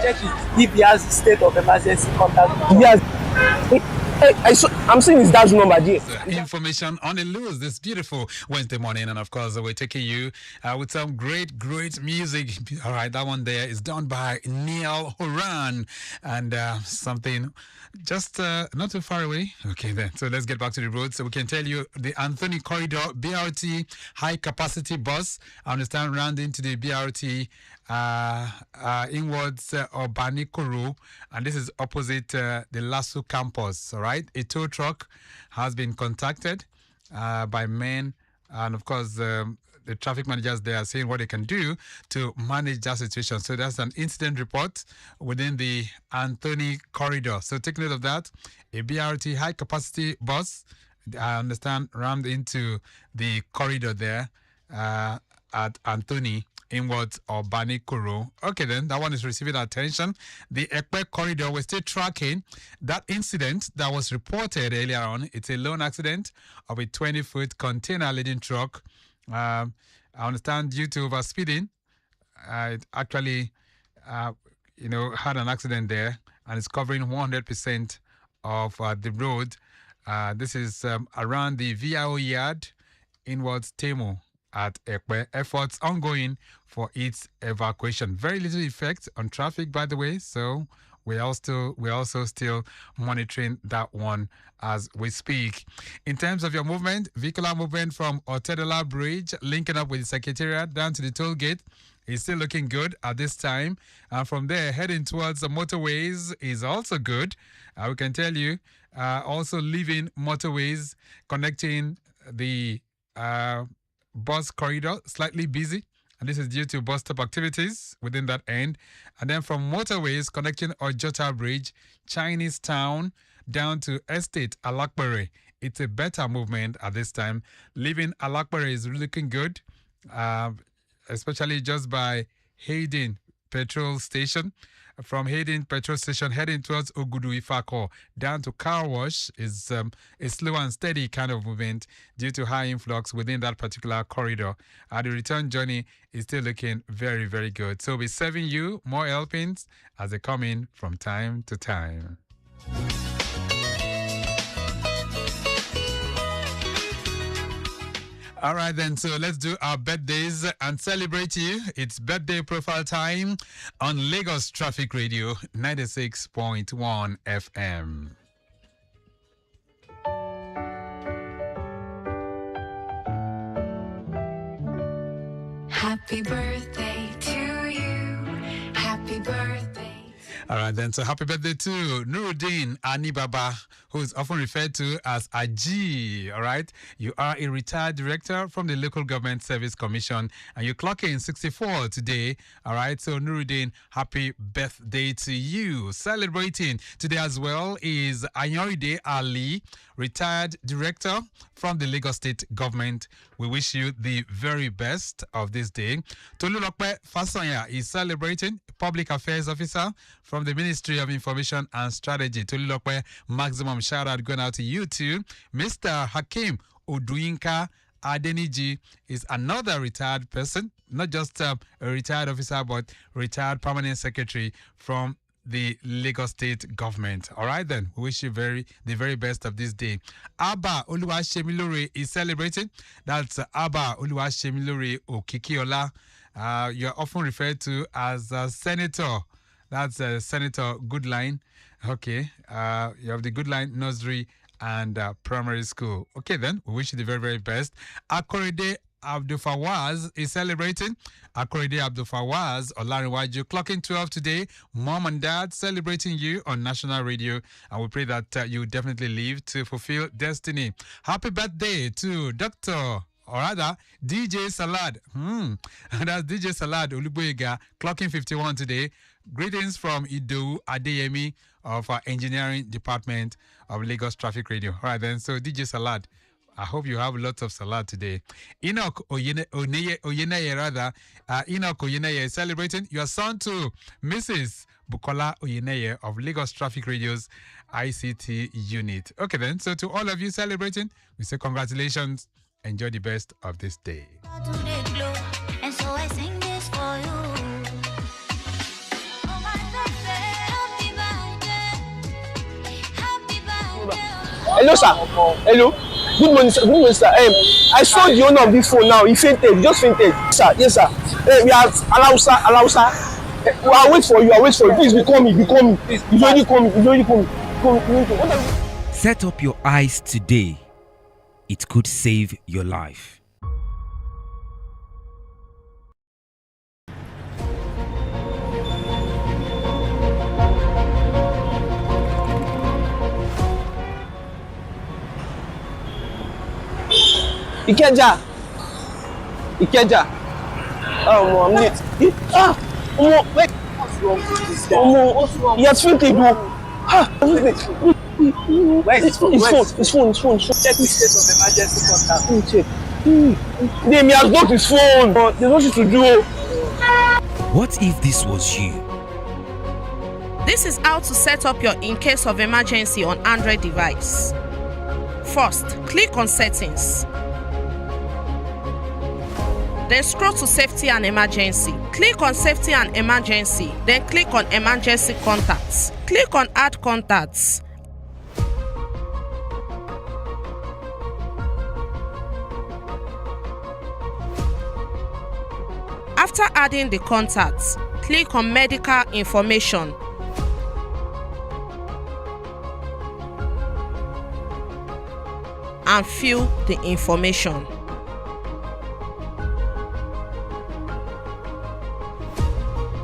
check if he has state of emergency contact. Yes. I'm seeing his dad's number there. Information on the loose this beautiful Wednesday morning, and of course we're taking you with some great music. All right, that one there is done by Neil Horan, and something just not too far away. Okay, then, so let's get back to the road so we can tell you the Anthony Corridor BRT high capacity bus, I understand, round into the BRT inwards Obanikoro, and this is opposite the Lasso campus. All right, a tow truck has been contacted by men, and of course the traffic managers there are saying what they can do to manage that situation. So that's an incident report within the Anthony Corridor. So take note of that. A BRT high capacity bus, I understand, rammed into the corridor there at Anthony inwards or Banikoro. Okay, then that one is receiving attention. The Ekpe corridor, we're still tracking that incident that was reported earlier on. It's a lone accident of a 20-foot container laden truck. I understand due to overspeeding, it actually, had an accident there, and it's covering 100% of the road. This is around the VIO yard inwards Temo at Ekpe. Efforts ongoing for its evacuation. Very little effect on traffic, by the way, so we're also still monitoring that one as we speak. In terms of your movement, vehicular movement from Otedola Bridge linking up with the Secretariat down to the toll gate is still looking good at this time. And from there, heading towards the motorways is also good. We can tell you, also leaving motorways connecting the bus corridor slightly busy, and this is due to bus stop activities within that end. And then from motorways connecting Ojota Bridge, Chinese Town, down to Estate Alakbere, it's a better movement at this time. Leaving Alakbere is looking good, especially just by Hayden Petrol Station. From Hayden Petrol Station heading towards Ogudu Ifako down to Car Wash is a slow and steady kind of movement due to high influx within that particular corridor. The return journey is still looking very, very good. So we'll be serving you more helpings as they come in from time to time. All right, then, so let's do our birthdays and celebrate you. It's birthday profile time on Lagos Traffic Radio 96.1 FM. Happy birthday to you. Happy birthday. All right, then, so happy birthday to Nuruddin Anibaba, who is often referred to as Aji. All right, you are a retired director from the Local Government Service Commission, and you're clocking 64 today. All right, so Nuruddin, happy birthday to you. Celebrating today as well is Ayoride Ali, retired director from the Lagos State Government. We wish you the very best of this day. Tolulope Fasanya is celebrating, public affairs officer from the Ministry of Information and Strategy. Tolulope, maximum shout out going out to you too. Mr. Hakim Oduinka Adeniji is another retired person, not just a retired officer, but retired permanent secretary from the Lagos State Government. All right, then, we wish you the very best of this day. Abba Oluwashemilore is celebrating. That's Abba Oluwashemilore Okikiola. You're often referred to as a senator. That's Senator Goodline. Okay, you have the Goodline Nursery and Primary School. Okay, then, we wish you the very, very best. Akorede Abdul Fawaz is celebrating. Akorede Abdul Fawaz Olarinwaju, clocking 12 today. Mom and dad celebrating you on national radio, and we pray that you definitely live to fulfill destiny. Happy birthday to Dr. or rather DJ Salad. That's DJ Salad Oluboyega, clocking 51 today. Greetings from Ido Adeyemi of our engineering department of Lagos Traffic Radio. All right, then, so DJ Salad, I hope you have lots of salad today. Enoch Oyeneye, rather. Enoch Oyeneye is celebrating your son to Mrs. Bukola Oyeneye of Lagos Traffic Radio's ICT unit. Okay, then. So to all of you celebrating, we say congratulations. Enjoy the best of this day. And so I sing this for you. Oh my God. Hello, sir. Hello. Good morning, sir. Good morning, sir. I saw the owner of this phone now. He fainted. He just fainted. Sir, yes, sir. We are allow, sir. Allow, sir. I'll wait for you. I'll wait for you. Please be coming. Be coming. He's already coming. He's already coming. Set up your eyes today. It could save your life. Ikeja. Oh, I'm late. Wait. What's wrong with this guy? What's wrong? He has fainted, bro. Where is his phone? His phone. Check the state of emergency contact. He has blocked his phone. There's nothing to do. What if this was you? This is how to set up your in case of emergency on Android device. First, click on settings. Then scroll to safety and emergency. Click on safety and emergency. Then click on emergency contacts. Click on add contacts. After adding the contacts, click on medical information. And fill the information.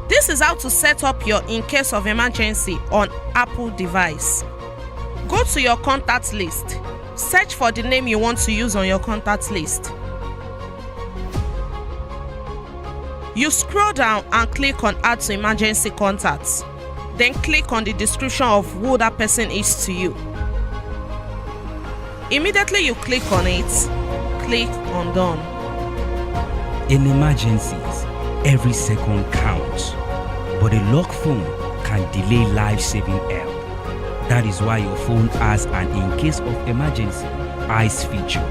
This is how to set up your in case of emergency on Apple device. Go to your contact list. Search for the name you want to use on your contact list. You scroll down and click on add to emergency contacts. Then click on the description of who that person is to you. Immediately you click on it, click on done. In emergencies, every second counts. But a locked phone can delay life-saving help. That is why your phone has an in case of emergency eyes feature.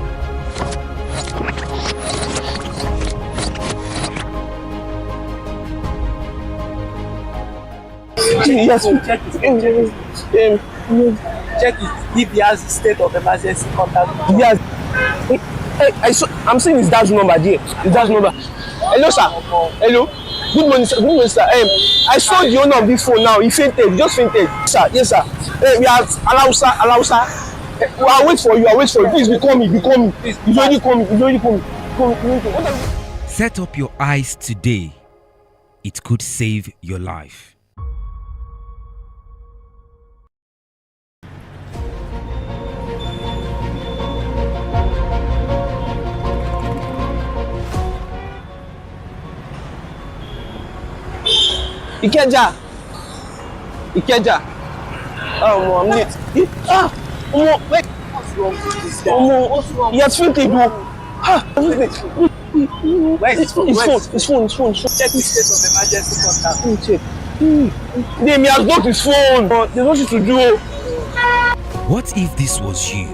Yes, Check it. Check it. If he has the state of emergency contact. yes. I'm seeing his dad's number there. His dad's number. Hello, sir. Hello. Good morning, sir. Good morning, sir. I saw the owner of this phone now. He fainted. He just fainted. Sir, yes, sir. We are allow, sir. Allow, sir. I'll wait for you. I'll wait for you. Please be coming. Be coming. He's already coming. He's already coming. Set up your eyes today. It could save your life. Ikeja. Oh, I'm late. Wait. What's wrong with this guy? He has fainted, bro. Where is his phone? His phone. Check the state of emergency contact. He has blocked his phone. There's nothing to do. What if this was you?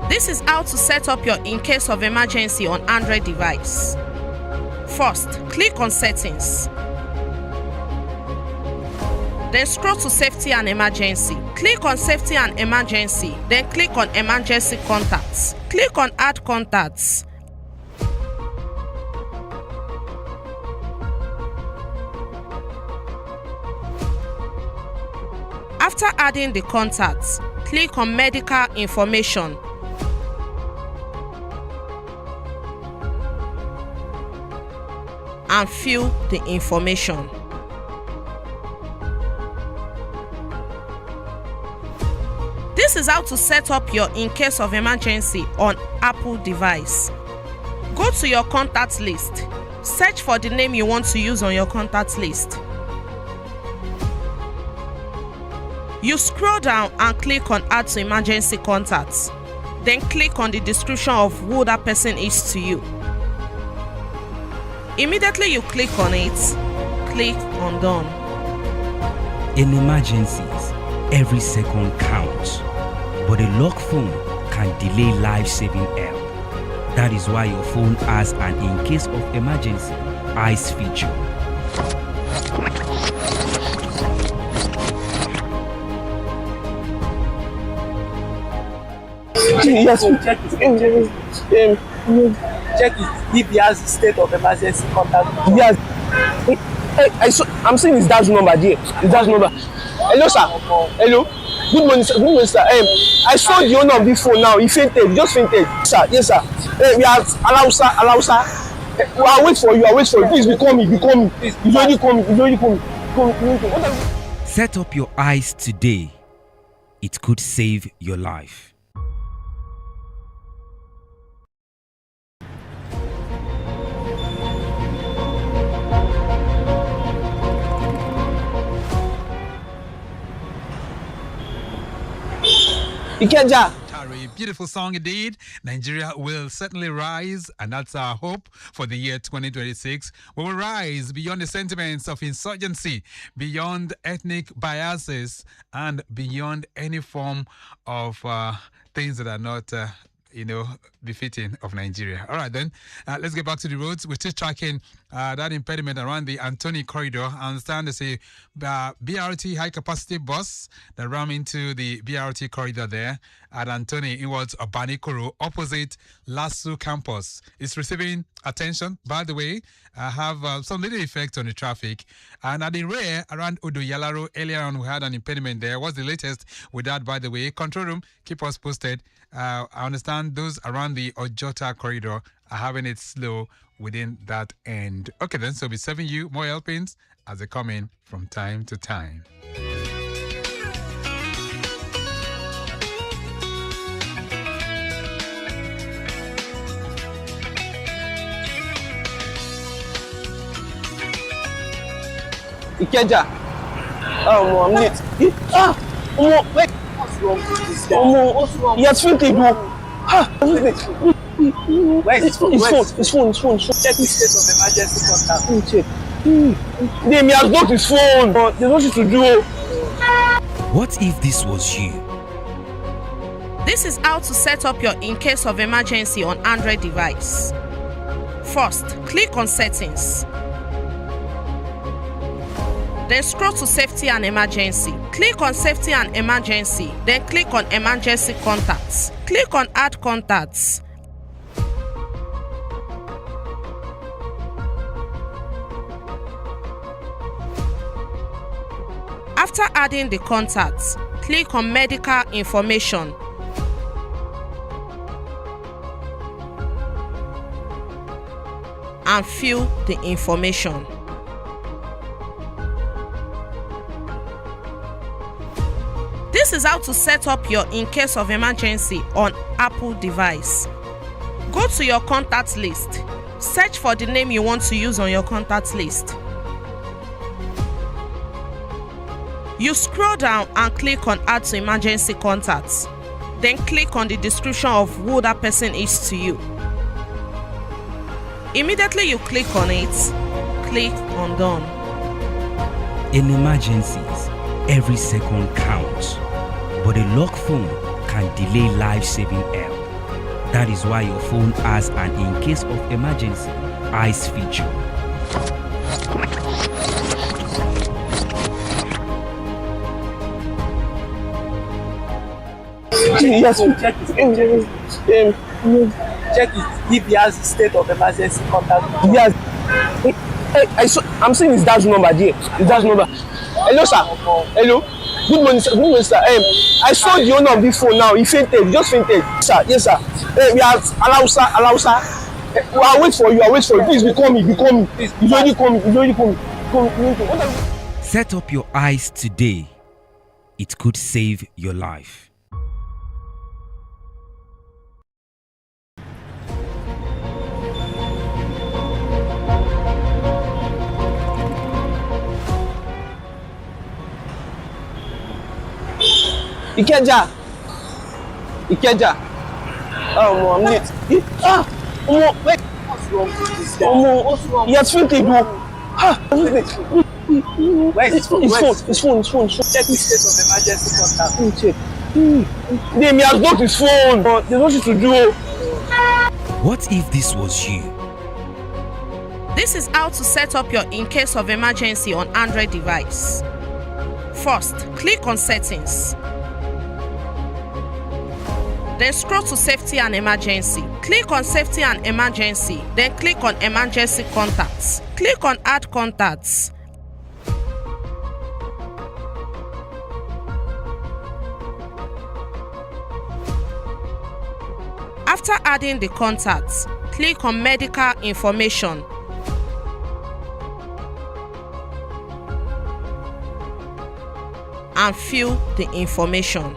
This is how to set up your in case of emergency on Android device. First, click on settings. Then scroll to safety and emergency. Click on safety and emergency. Then click on emergency contacts. Click on add contacts. After adding the contacts, click on medical information. And fill the information. This is how to set up your in case of emergency on Apple device. Go to your contact list. Search for the name you want to use on your contact list. You scroll down and click on add to emergency contacts. Then click on the description of who that person is to you. Immediately you click on it, click on done. In emergencies, every second counts. But a locked phone can delay life-saving help. That is why your phone has an in case of emergency eyes feature. Yes. Check if he has state of emergency contact. Yes. I'm seeing his dad's number there. His dad's number. Hello, sir. Hello. Good morning, sir. Good morning, sir. I saw the owner of this phone now. He fainted. He just fainted. Sir, yes, sir. We are allow, sir. I'll wait for you. Please be coming. He's already coming. Set up your eyes today. It could save your life. Ikeja. Beautiful song indeed. Nigeria will certainly rise, and that's our hope for the year 2026. We will rise beyond the sentiments of insurgency, beyond ethnic biases, and beyond any form of things that are not befitting of Nigeria. All right, then, let's get back to the roads. We're still tracking that impediment around the Antony corridor. I understand there's a BRT high-capacity bus that ran into the BRT corridor there at Antony inwards Obanikoro, opposite LASU campus. It's receiving attention. By the way, I have some little effect on the traffic. And at the rear, around Odoyalaro, earlier on, we had an impediment there. What's the latest with that, by the way? Control room, keep us posted. I understand those around the Ojota corridor are having it slow within that end. Okay, then, so we'll be serving you more helpings as they come in from time to time. Ikeja. Oh, I'm late. Wait. What's wrong with this guy? He has fainted. Where is his phone? His phone. Check his state of emergency contact. Check. He has got his phone. There's nothing to do. What if this was you? This is how to set up your in case of emergency on Android device. First, click on settings. Then scroll to safety and emergency. Click on safety and emergency. Then click on emergency contacts. Click on add contacts. After adding the contacts, click on medical information. And fill the information. This is how to set up your in case of emergency on Apple device. Go to your contact list. Search for the name you want to use on your contact list. You scroll down and click on add to emergency contacts. Then click on the description of who that person is to you. Immediately you click on it, click on done. In emergencies, every second counts. But a lock phone can delay life-saving help. That is why your phone has an in case of emergency eyes feature. Yes. Check if he has state of emergency contact. Yes. I'm seeing his dad's number there. Hello, sir. Hello. Good morning, sir. I saw the owner of this phone now. He fainted. He just fainted. Sir, yes, sir. We are allow, sir. I'll wait for you. Please be coming. He's already coming. Set up your eyes today. It could save your life. Ikeja. Oh, I'm late. Wait. What's wrong with this guy? He has fainted. Where is his phone? His phone. Check his state of emergency contact. Check. He has got his phone. There's nothing to do. What if this was you? This is how to set up your in case of emergency on Android device. First, click on settings. then scroll to Safety and Emergency. Click on Safety and Emergency, then click on Emergency Contacts. Click on Add Contacts. After adding the contacts, click on Medical Information. And fill the information.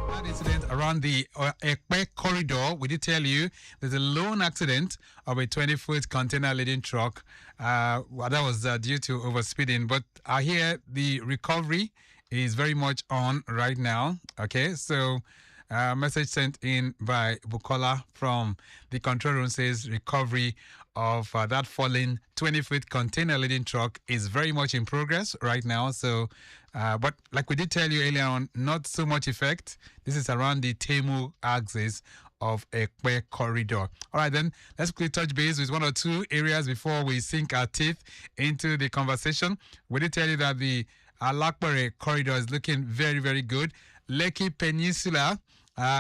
That incident around the Ekpe corridor, we did tell you there's a lone accident of a 20-foot container laden truck. That was due to overspeeding, but I hear the recovery is very much on right now. Okay, so message sent in by Bukola from the control room says recovery of that fallen 20-foot container laden truck is very much in progress right now. So, but like we did tell you earlier on, not so much effect. This is around the Temu axis of Ekpe corridor. All right, then let's quickly touch base with one or two areas before we sink our teeth into the conversation. We did tell you that the Alakpere corridor is looking very, very good. Lekki Peninsula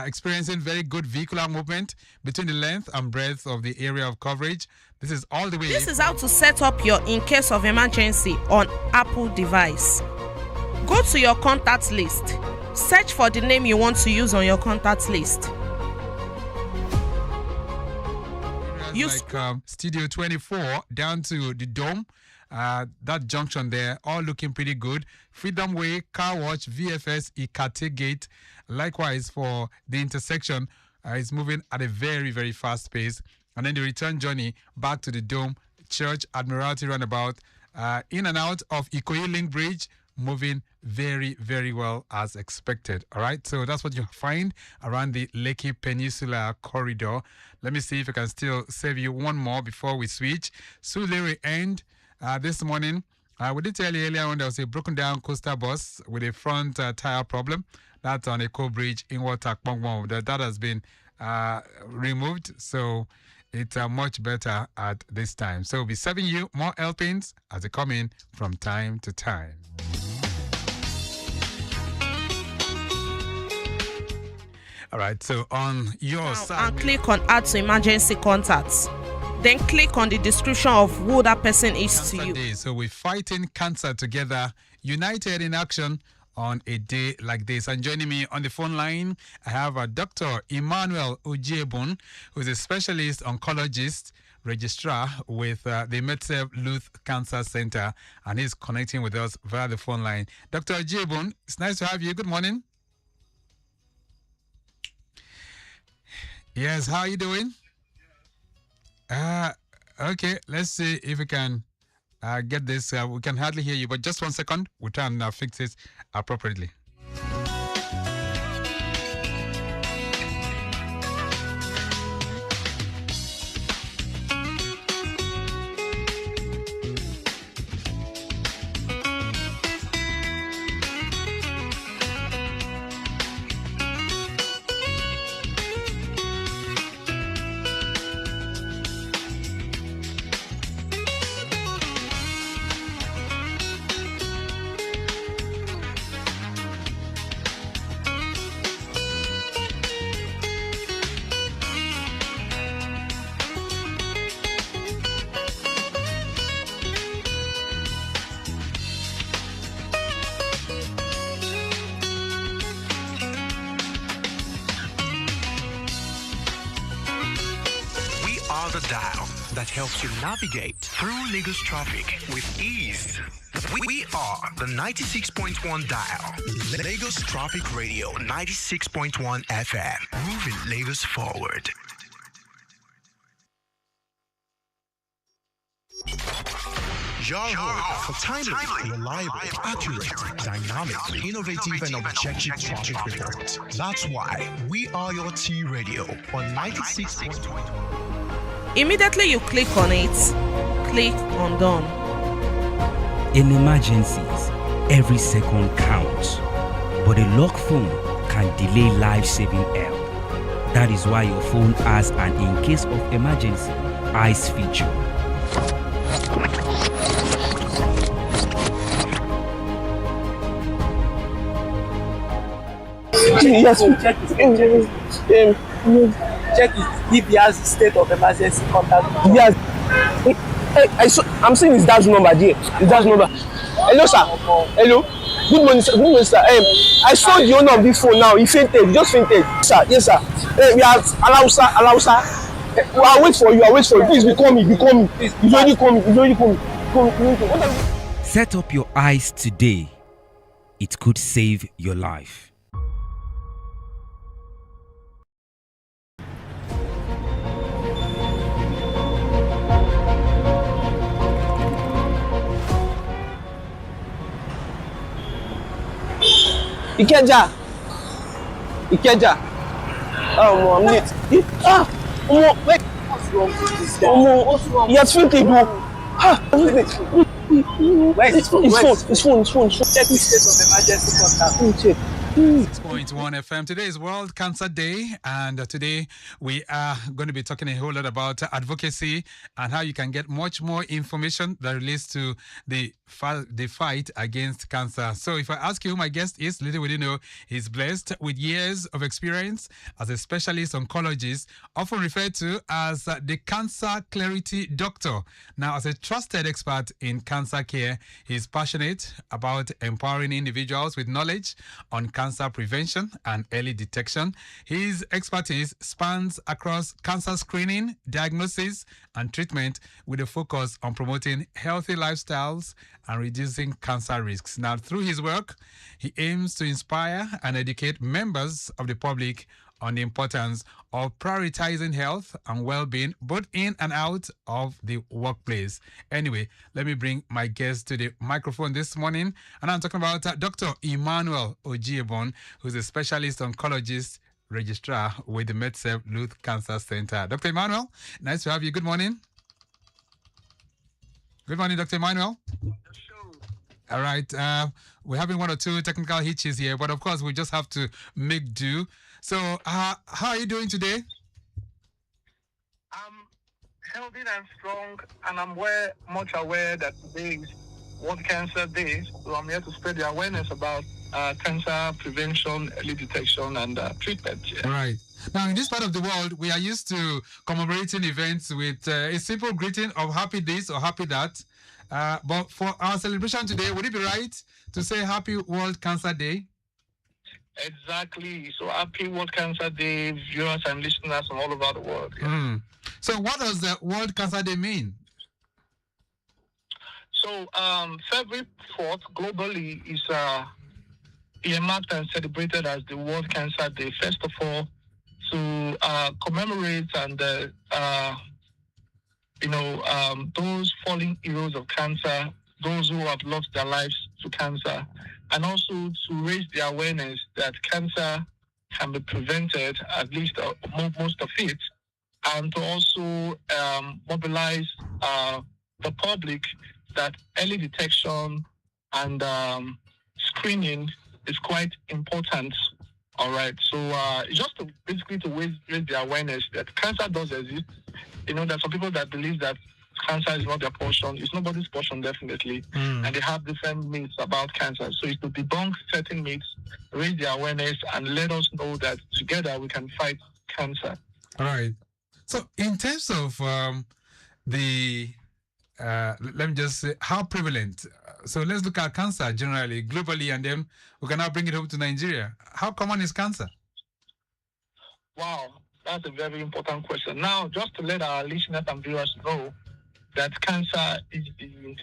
experiencing very good vehicular movement between the length and breadth of the area of coverage. This is all the way. This is how to set up your in case of emergency on Apple device. Go to your contact list. Search for the name you want to use on your contact list. Use like Studio 24 down to the Dome. That junction there, all looking pretty good. Freedom Way, Car Watch, VFS, Ikate Gate. Likewise for the intersection, it's moving at a very, very fast pace. And then the return journey back to the Dome, Church, Admiralty Roundabout, in and out of Ikoyi Link Bridge, moving very, very well as expected. All right, so that's what you find around the Lekki Peninsula corridor. Let me see if I can still save you one more before we switch. Surulere End. This morning, we did tell you earlier on there was a broken down coaster bus with a front tire problem. That's on Eko Bridge in Watakpongmo. That has been removed, so it's much better at this time. So we'll be serving you more helpings as they come in from time to time. All right, so on your side. And click on Add to Emergency Contacts. Then click on the description of who that person is to you. Day. So we're fighting cancer together, united in action on a day like this. And joining me on the phone line, I have Dr. Emmanuel Ojebun, who is a specialist oncologist, registrar with the Medserv Luth Cancer Center, and he's connecting with us via the phone line. Dr. Ojebun, it's nice to have you. Good morning. Yes, how are you doing? Okay, let's see if we can get this. We can hardly hear you, but just 1 second. We'll try and fix this appropriately. The dial that helps you navigate through Lagos traffic with ease. We are the 96.1 dial. Lagos Traffic Radio 96.1 FM. Moving Lagos forward. Your for timely, reliable, accurate, dynamic, innovative, and objective traffic reports. That's why we are your T Radio on 96.1. Immediately you click on it, click on Done. In emergencies, every second counts, but a lock phone can delay life-saving help. That is why your phone has an in case of emergency eyes feature. Yes. Check if he has state of emergency contact. Yes. I'm seeing his dad's number there. His dad's number. Hello, sir. Hello. Good morning, sir. Good morning, sir. I saw the owner of this phone now. He fainted. He just fainted. Sir, yes, sir. We are allow, sir. I'll wait for you. Please be coming. He's already coming. Set up your eyes today. It could save your life. Ikeja. Oh, I'm late. Wait. What's wrong with this guy? He has fainted. Where's his phone? His phone. Check his state of emergency contact. 6.1 FM. Today is World Cancer Day, and today we are going to be talking a whole lot about advocacy and how you can get much more information that relates to the fight against cancer. So if I ask you who my guest is, little will you know, he's blessed with years of experience as a specialist oncologist, often referred to as the Cancer Clarity Doctor. Now, as a trusted expert in cancer care, he's passionate about empowering individuals with knowledge on cancer prevention and early detection. His expertise spans across cancer screening, diagnosis, and treatment with a focus on promoting healthy lifestyles and reducing cancer risks. Now, through his work, he aims to inspire and educate members of the public on the importance of prioritizing health and well-being both in and out of the workplace. Anyway, let me bring my guest to the microphone this morning, and I'm talking about Dr. Emmanuel Ojiebon, who's a specialist oncologist registrar with the MedServ Luth Cancer Center. Dr. Emmanuel, nice to have you. Good morning. Good morning, Dr. Emmanuel. All right. We're having one or two technical hitches here, but of course, we just have to make do. So, how are you doing today? I'm healthy and strong, and I'm much aware that today is World Cancer Day, so I'm here to spread the awareness about cancer prevention, early detection, and treatment. Yeah. All right. Now, in this part of the world, we are used to commemorating events with a simple greeting of happy this or happy that. But for our celebration today, would it be right to say Happy World Cancer Day? Exactly. So happy World Cancer Day, viewers and listeners from all over the world. Yeah. So what does the World Cancer Day mean? So February 4th globally is earmarked and celebrated as the World Cancer Day. First of all, to commemorate and those fallen heroes of cancer, those who have lost their lives to cancer, and also to raise the awareness that cancer can be prevented, at least most of it, and to also mobilize the public that early detection and screening is quite important. All right, so just to basically to raise the awareness that cancer does exist. You know, there are some people that believe that cancer is not their portion. It's nobody's portion, definitely. And they have different myths about cancer. So it's to debunk certain myths, raise the awareness, and let us know that together we can fight cancer. All right. So in terms of let me just say, how prevalent? So let's look at cancer generally, globally, and then we can now bring it home to Nigeria. How common is cancer? Wow, that's a very important question. Now, just to let our listeners and viewers know that cancer is the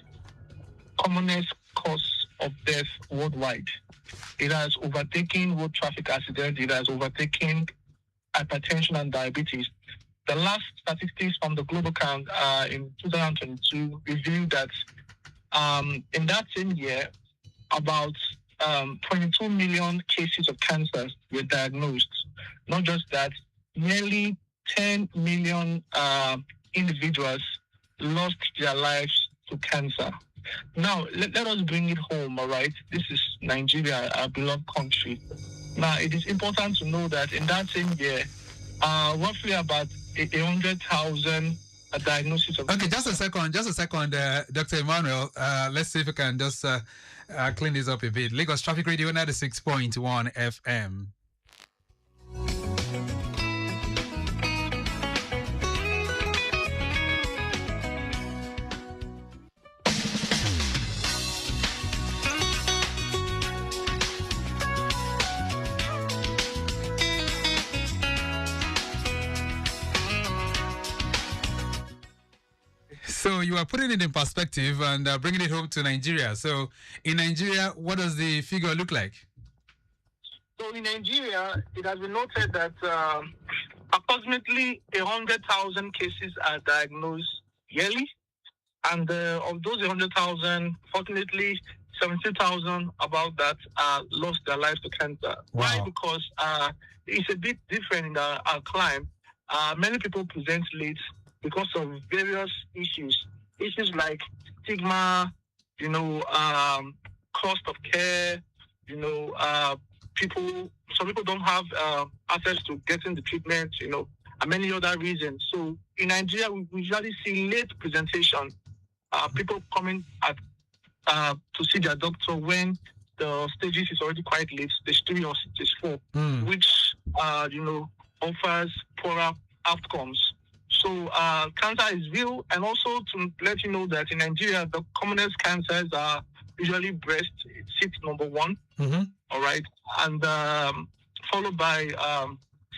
commonest cause of death worldwide. It has overtaken road traffic accidents. It has overtaken hypertension and diabetes. The last statistics from the Global Count in 2022 revealed that in that same year, about 22 million cases of cancer were diagnosed. Not just that, nearly 10 million individuals lost their lives to cancer. Now, let us bring it home, all right? This is Nigeria, our beloved country. Now, it is important to know that in that same year, roughly about 100,000 diagnoses of... Okay, just a second, Dr. Emmanuel. Let's see if we can just clean this up a bit. Lagos Traffic Radio 96.1 FM. So you are putting it in perspective and bringing it home to Nigeria. So in Nigeria, what does the figure look like? So in Nigeria, it has been noted that approximately 100,000 cases are diagnosed yearly. And of those 100,000, fortunately, 70,000 about that lost their lives to cancer. Wow. Why? Because it's a bit different in our climate. Many people present late because of various issues. Issues like stigma, cost of care, some people don't have access to getting the treatment, and many other reasons. So in Nigeria, we usually see late presentation. People coming to see their doctor when the stages is already quite late, stage 3 or stage 4, which offers poorer outcomes. So cancer is real, and also to let you know that in Nigeria, the commonest cancers are usually breast. It sits number 1, all right, and followed by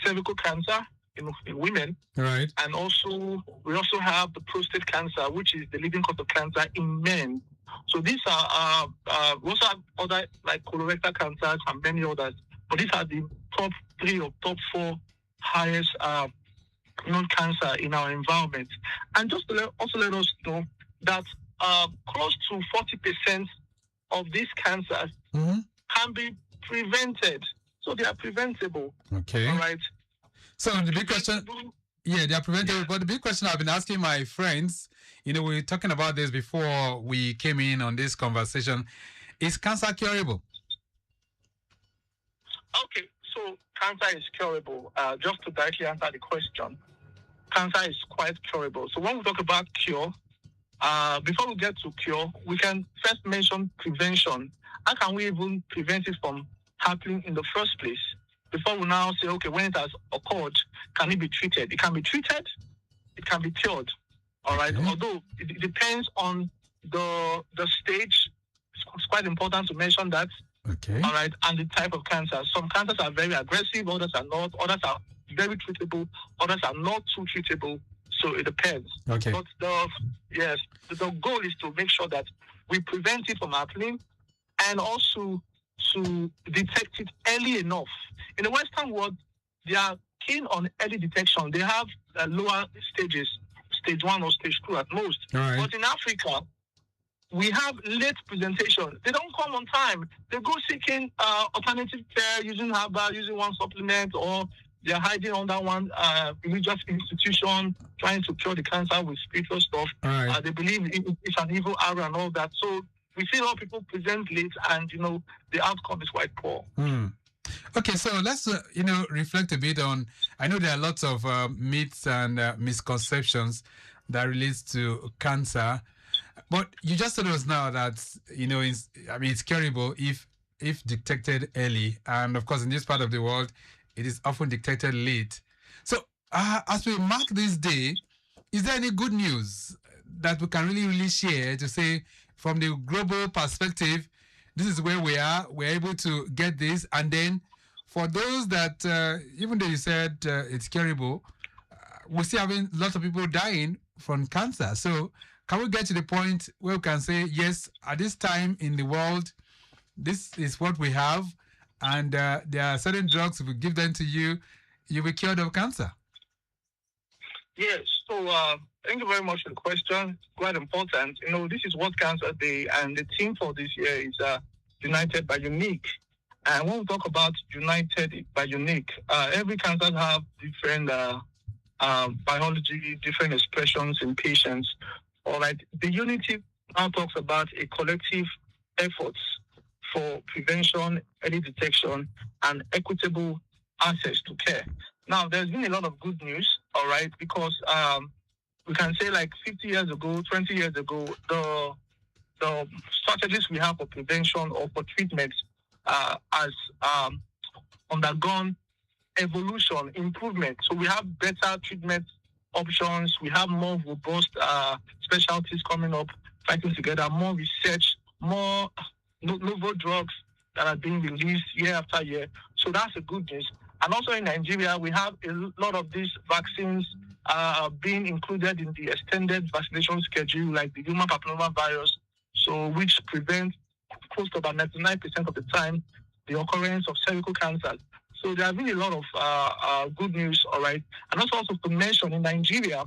cervical cancer in women, right, and we also have the prostate cancer, which is the leading cause of cancer in men. So these are we also have other like colorectal cancers and many others, but these are the top 3 or top 4 highest known cancer in our environment. And just to let us know that close to 40% of these cancers can be prevented. So they are preventable. Okay. All right. So the big question, yeah, they are preventable. But the big question I've been asking my friends, we were talking about this before we came in on this conversation. Is cancer curable? Okay, so cancer is curable. Just to directly answer the question, cancer is quite curable. So when we talk about cure, before we get to cure, we can first mention prevention. How can we even prevent it from happening in the first place? Before we now say, okay, when it has occurred, can it be treated? It can be treated, it can be cured, all right? Okay. Although it depends on the stage. It's quite important to mention that, Okay. all right, and the type of cancer. Some cancers are very aggressive, others are not, others are very treatable, others are not too treatable, so it depends. Okay. But the goal is to make sure that we prevent it from happening, and also to detect it early enough. In the Western world, they are keen on early detection. They have lower stages, stage 1 or stage 2 at most. All right. But in Africa, we have late presentation. They don't come on time. They go seeking alternative care, using herbal, using one supplement, or they're hiding under one religious institution, trying to cure the cancer with spiritual stuff. All right. They believe it's an evil arrow and all that. So we see a lot of people present late, and the outcome is quite poor. Okay, so let's reflect a bit on. I know there are lots of myths and misconceptions that relates to cancer, but you just told us now that it's curable if detected early, and of course in this part of the world, it is often detected late. So as we mark this day, is there any good news that we can really share to say, from the global perspective, this is where we are, we're able to get this, and then for those that, even though you said it's curable, we're still having lots of people dying from cancer. So can we get to the point where we can say, yes, at this time in the world, this is what we have, and there are certain drugs, if we give them to you, you'll be cured of cancer? Yes, so thank you very much for the question. It's quite important. This is World Cancer Day, and the theme for this year is United by Unique. And when we talk about United by Unique, every cancer have different biology, different expressions in patients. All right, the unity now talks about a collective efforts for prevention, early detection, and equitable access to care. Now, there's been a lot of good news, all right, because we can say like 50 years ago, 20 years ago, the strategies we have for prevention or for treatment has undergone evolution, improvement. So we have better treatment options. We have more robust specialties coming up, fighting together, more research, more novel drugs that are being released year after year. So that's a good news. And also in Nigeria, we have a lot of these vaccines being included in the extended vaccination schedule, like the human papillomavirus, so which prevents close to about 99% of the time the occurrence of cervical cancers. So there have been a lot of good news, all right. And also to mention, in Nigeria,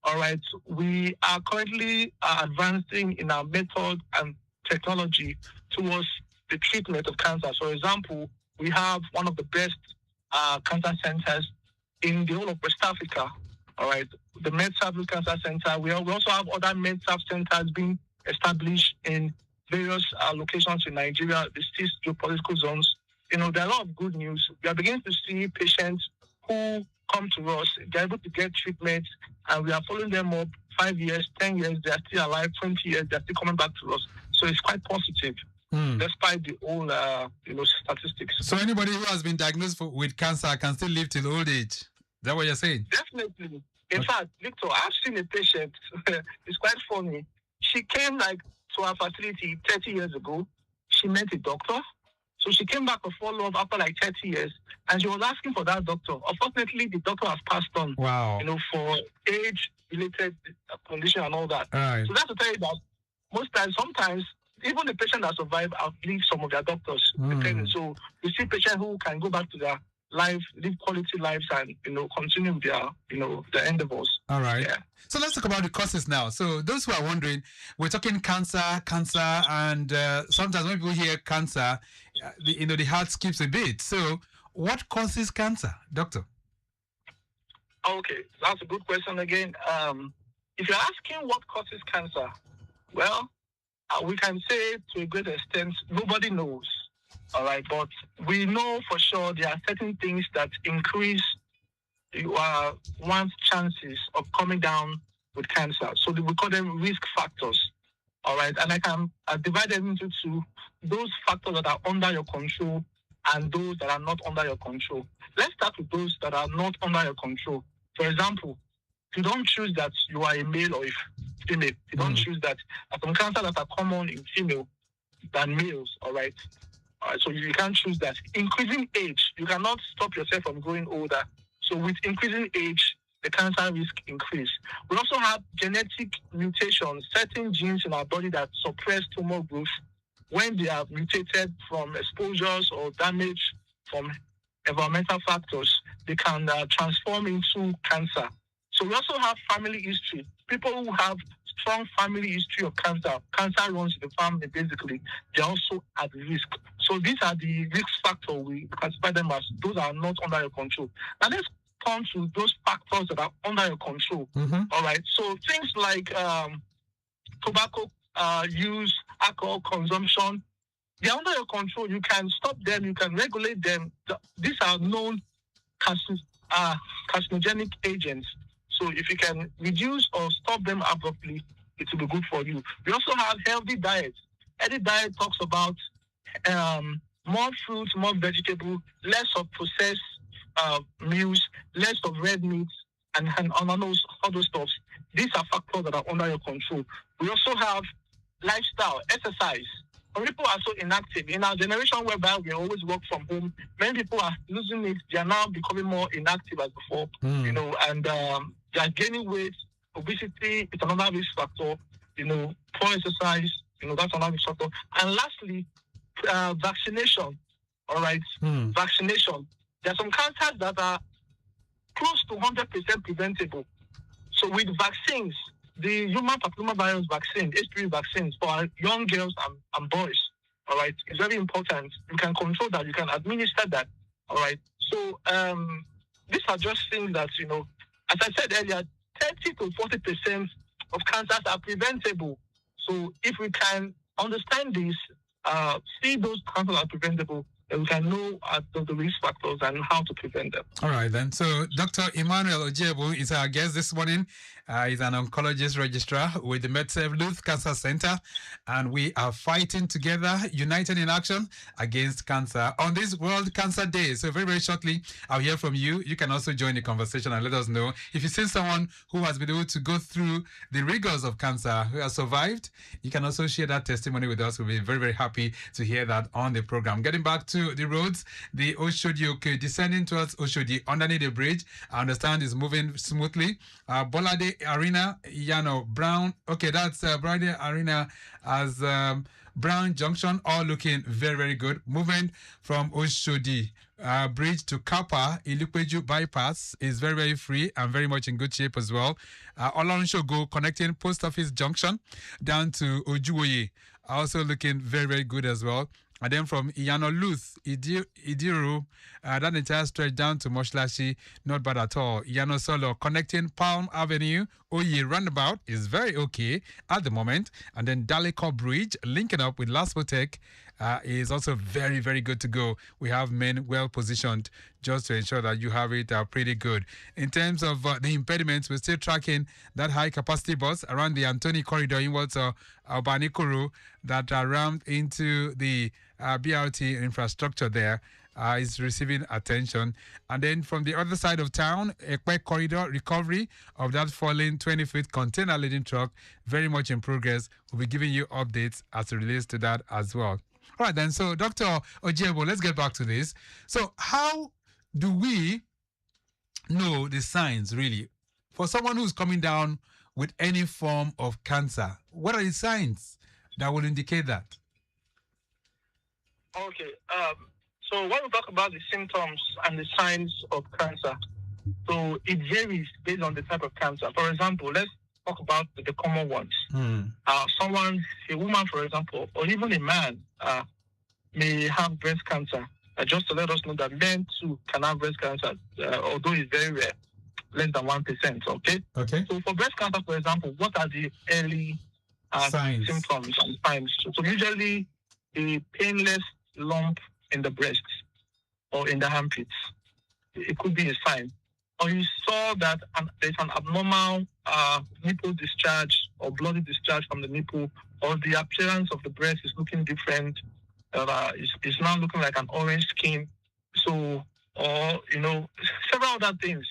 all right, we are currently advancing in our method and technology towards the treatment of cancer. For example, we have one of the best cancer centers in the whole of West Africa, all right, the MedSav Cancer Center. We also have other MedSav centers being established in various locations in Nigeria, the 6 geopolitical zones. You know, there are a lot of good news. We are beginning to see patients who come to us, they're able to get treatment, and we are following them up 5 years, 10 years, they are still alive, 20 years, they're still coming back to us. So it's quite positive, despite the old, statistics. So anybody who has been diagnosed with cancer can still live till old age? Is that what you're saying? Definitely. In fact, Victor, I've seen a patient. It's quite funny. She came to our facility 30 years ago. She met a doctor. So she came back for follow-up after 30 years, and she was asking for that doctor. Unfortunately, the doctor has passed on. Wow. For age-related condition and all that. All right. So that's to tell you that most times, sometimes, even the patient that survived outlive some of their doctors. Depending. So we see patients who can go back to their life, live quality lives, and continue with their endeavors. All right. Yeah. So let's talk about the causes now. So those who are wondering, we're talking cancer, and sometimes when people hear cancer, the heart skips a bit. So what causes cancer, doctor? Okay, that's a good question again. If you're asking what causes cancer, well, we can say to a great extent, nobody knows. All right, but we know for sure there are certain things that increase one's chances of coming down with cancer. So we call them risk factors. All right, and I can divide them into two: those factors that are under your control and those that are not under your control. Let's start with those that are not under your control. For example, you don't choose that you are a male or a female. You don't choose that. Some cancers that are common in female than males. All right. So you can't choose that. Increasing age, you cannot stop yourself from growing older. So with increasing age, the cancer risk increase. We also have genetic mutations, certain genes in our body that suppress tumor growth. When they are mutated from exposures or damage from environmental factors, they can transform into cancer. So we also have family history. People who have strong family history of cancer runs in the family basically, they're also at risk. So these are the risk factors. We classify them as those are not under your control. Now let's come to those factors that are under your control. All right. So things like tobacco use, alcohol consumption, they're under your control. You can stop them. You can regulate them. These are known carcinogenic agents. So if you can reduce or stop them abruptly, it will be good for you. We also have healthy diets. Healthy diet talks about more fruits, more vegetable, less of processed meals, less of red meats, and other stuff. These are factors that are under your control. We also have lifestyle, exercise. When people are so inactive, in our generation whereby we always work from home, many people are losing it. They are now becoming more inactive as before, and they are gaining weight. Obesity is another risk factor. Poor exercise, that's another risk factor. And lastly, vaccination. All right, vaccination. There are some cancers that are close to 100% preventable. So with vaccines, the human papillomavirus vaccine, HPV vaccines for our young girls and boys, all right, is very important. You can control that. You can administer that, all right. So these are just things that, as I said earlier, 30 to 40% of cancers are preventable. So if we can understand this, see those cancers are preventable, then we can know the risk factors and how to prevent them. All right, then. So Dr. Emmanuel Ojebu is our guest this morning, He's an oncologist registrar with the MedServe Luth Cancer Center, and we are fighting together, united in action against cancer on this World Cancer Day. So very, very shortly, I'll hear from you. You can also join the conversation and let us know if you see someone who has been able to go through the rigors of cancer, who has survived. You can also share that testimony with us. We'll be very, very happy to hear that on the program. Getting back to the roads, the Oshodi, descending towards Oshodi underneath the bridge, I understand is moving smoothly. Bolade Arena, Brown. Okay, that's Bolade Arena as Brown Junction, all looking very, very good. Moving from Oshodi bridge to Kapa, Ilupeju bypass is very, very free and very much in good shape as well. Olorunshogo connecting Post Office Junction down to Ojuwoye, also looking very, very good as well. And then from Iyano Luth, Idiru, that entire stretch down to Moshlashi, not bad at all. Iyano Solo connecting Palm Avenue, Oye Roundabout is very okay at the moment. And then Daleko Bridge linking up with Laspotek is also very, very good to go. We have men well positioned just to ensure that you have it pretty good. In terms of the impediments, we're still tracking that high capacity bus around the Antoni corridor inwards Albanikuru that rammed into the BRT infrastructure there. Is receiving attention. And then from the other side of town, Ekpe corridor recovery of that fallen 20-foot container laden truck, very much in progress. We'll be giving you updates as it relates to that as well. All right, then. So, Dr. Ojebo, let's get back to this. So, how do we know the signs, really? For someone who's coming down with any form of cancer, what are the signs that will indicate that? Okay. So when we talk about the symptoms and the signs of cancer, so it varies based on the type of cancer. For example, let's talk about the common ones. A woman, for example, or even a man may have breast cancer. Just to let us know that men too can have breast cancer, although it's very rare, less than 1%. Okay. So for breast cancer, for example, what are the early symptoms and signs? So usually a painless lump in the breast or in the armpits. It could be a sign. Or you saw that there's an abnormal nipple discharge or bloody discharge from the nipple, or the appearance of the breast is looking different. It's now looking like an orange skin. So, or, several other things.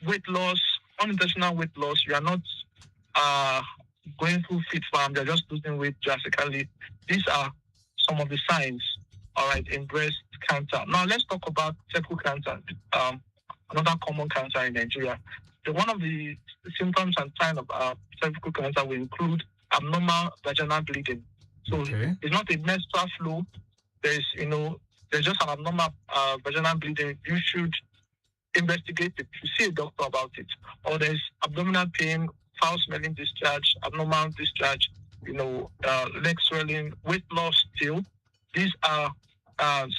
Weight loss, unintentional weight loss. You are not going through fit farm. You're just losing weight drastically. These are some of the signs, all right, in breast cancer. Now, let's talk about cervical cancer, another common cancer in Nigeria. One of the symptoms and signs of cervical cancer will include abnormal vaginal bleeding. So it's not a menstrual flow. There's just an abnormal vaginal bleeding. You should investigate it. You see a doctor about it. Or there's abdominal pain, foul-smelling discharge, abnormal discharge, leg swelling, weight loss still. These are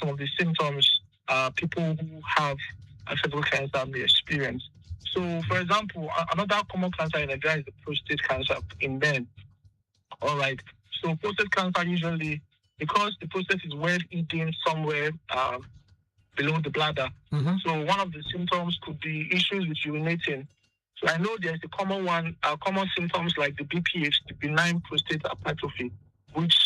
some of the symptoms people who have cervical cancer may experience. So, for example, another common cancer in Nigeria is the prostate cancer in men. All right. So, prostate cancer usually, because the prostate is well hidden somewhere below the bladder. So, one of the symptoms could be issues with urinating. So, I know there's a common one, common symptoms like the BPH, the benign prostate hypertrophy, which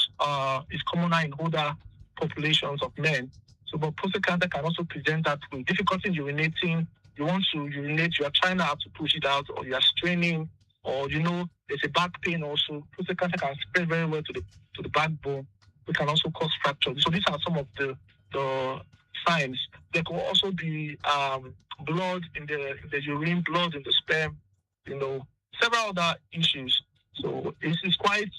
is commoner in older populations of men. So, but prostate cancer can also present that with difficulty in urinating. You want to urinate, you are trying not to push it out, or you are straining, or there's a back pain also. Prostate cancer can spread very well to the backbone. It can also cause fractures. So these are some of the signs. There could also be blood in the urine, blood in the sperm, several other issues. So this is quite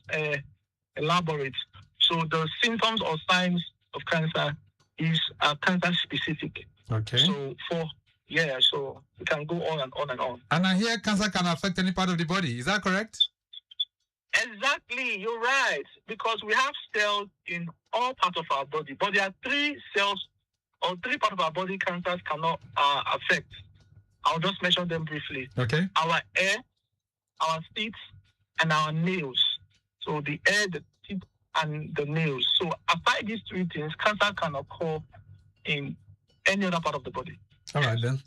elaborate. So the symptoms or signs of cancer is cancer specific. Okay. So so we can go on and on and on. And I hear cancer can affect any part of the body. Is that correct? Exactly, you're right. Because we have cells in all parts of our body. But there are 3 cells or 3 parts of our body cancers cannot affect. I'll just mention them briefly. Okay. Our hair, our teeth, and our nails. So the hair, the teeth, and the nails. So aside these 3 things, cancer can occur in any other part of the body. All right, then.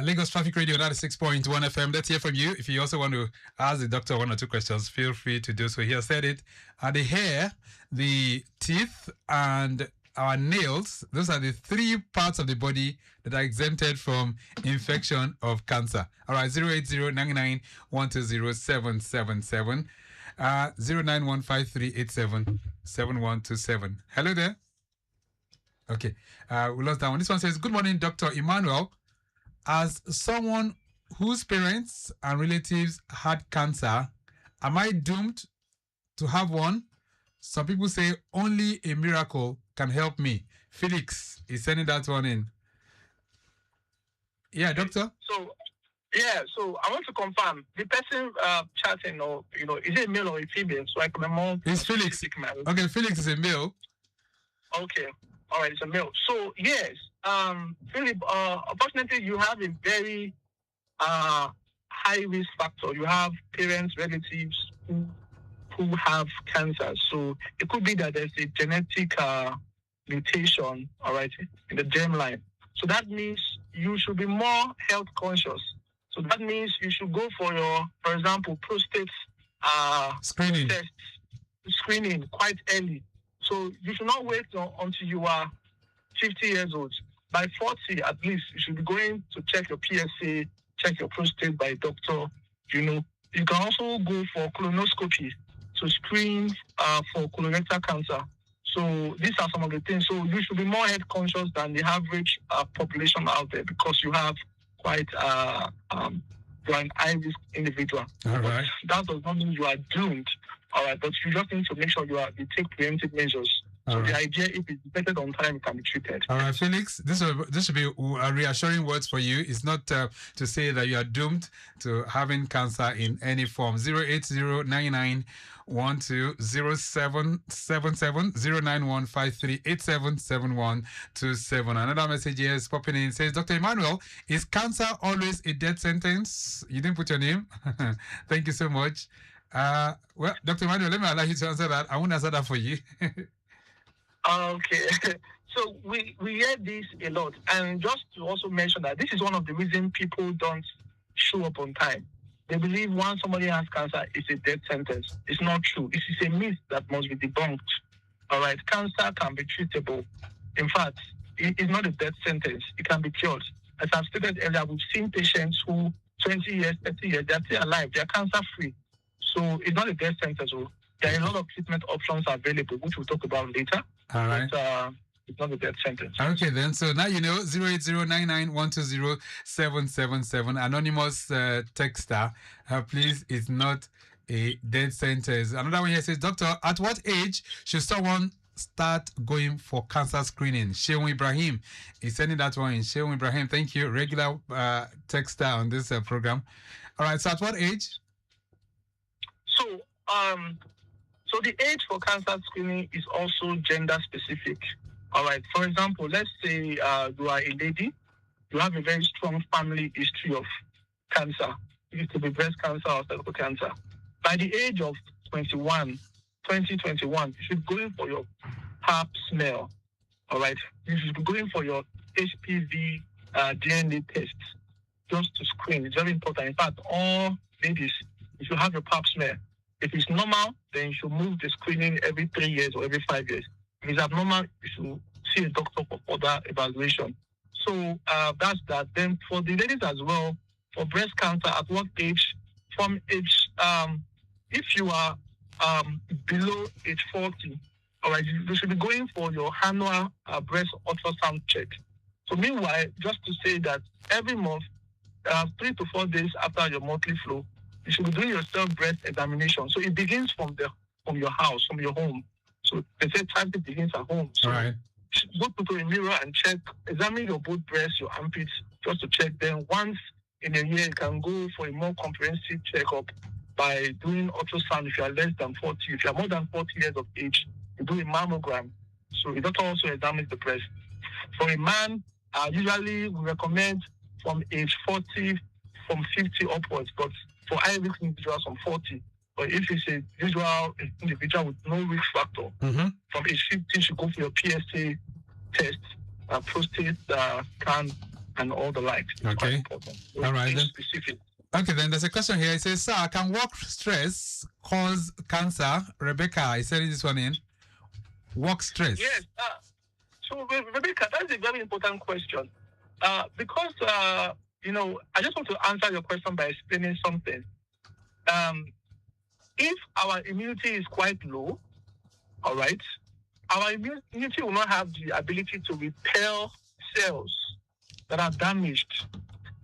Lagos Traffic Radio 96.1 FM. Let's hear from you. If you also want to ask the doctor one or two questions, feel free to do so. He has said it. The hair, the teeth, and our nails, those are the three parts of the body that are exempted from infection of cancer. All right, 08099120777, 09153877127. Hello there. Okay, we lost that one. This one says, good morning, Dr. Emmanuel. As someone whose parents and relatives had cancer, am I doomed to have one? Some people say only a miracle can help me. Felix is sending that one in. Yeah, doctor? So I want to confirm the person chatting, or is it a male or a female? So I can remember. It's Felix. Okay, Felix is a male. Okay, all right, it's a male. So yes, Philip, unfortunately, you have a very high risk factor. You have parents, relatives who have cancer. So it could be that there's a genetic mutation, all right, in the germline. So that means you should be more health conscious. So that means you should go for for example, prostate screening quite early. So you should not wait until you are 50 years old. By 40, at least, you should be going to check your PSA, check your prostate by a doctor. You can also go for colonoscopy to screen for colorectal cancer. So these are some of the things. So you should be more health conscious than the average population out there, because you have quite you're an high risk individual. All right. That does not mean you are doomed. All right, but you just need to make sure you take preemptive measures. So the idea, if it's detected on time, it can be treated. All right, Felix, this should be reassuring words for you. It's not to say that you are doomed to having cancer in any form. 08099120777, 09153877127. Another message here is popping in. It says, Dr. Emmanuel, is cancer always a death sentence? You didn't put your name. Thank you so much. Well, Dr. Emmanuel, let me allow you to answer that. I won't answer that for you. Okay. So we hear this a lot. And just to also mention that this is one of the reasons people don't show up on time. They believe once somebody has cancer, it's a death sentence. It's not true. It is a myth that must be debunked. All right. Cancer can be treatable. In fact, it's not a death sentence. It can be cured. As I've stated earlier, we've seen patients who 20 years, 30 years, they're still alive. They're cancer-free. So it's not a death sentence. There are a lot of treatment options available, which we'll talk about later. All right. But it's not a death sentence. Okay, then. So now you know, 08099120777. Anonymous texter, please, it's not a death sentence. Another one here says, Doctor, at what age should someone start going for cancer screening? Sheung Ibrahim is sending that one in. Sheung Ibrahim, thank you. Regular texter on this program. All right, so at what age? So the age for cancer screening is also gender specific. All right. For example, let's say you are a lady, you have a very strong family history of cancer. It used to be breast cancer or cervical cancer. By the age of 2021, you should go in for your pap smear. All right. You should be going for your HPV DNA test just to screen. It's very important. In fact, all ladies, you should have your pap smear. If it's normal, then you should move the screening every 3 years or every 5 years. If it's abnormal, you should see a doctor for further evaluation. So that's that. Then for the ladies as well, for breast cancer, at what age? From age, if you are below age 40, all right, you should be going for your annual breast ultrasound check. So meanwhile, just to say that every month, 3 to 4 days after your monthly flow, you should be doing your self-breast examination. So it begins from your house, from your home. So they say charity begins at home. So all right. Go to a mirror and check, examine your both breasts, your armpits, just to check. Then once in a year, you can go for a more comprehensive checkup by doing ultrasound if you are less than 40. If you are more than 40 years of age, you do a mammogram. So the doctor also examines the breast. For a man, usually we recommend from age 40, from 50 upwards, but for high-risk individuals from 40. But if it's a usual individual with no risk factor, from age 50, you should go for your PSA test, prostate scan, and all the like. It's quite Okay. important. So All right, be then. specific. Okay, then there's a question here. It says, sir, can work stress cause cancer? Rebecca is sending this one in. Work stress. Yes. So, Rebecca, that's a very important question. Because, I just want to answer your question by explaining something. If our immunity is quite low, all right, our immunity will not have the ability to repel cells that are damaged.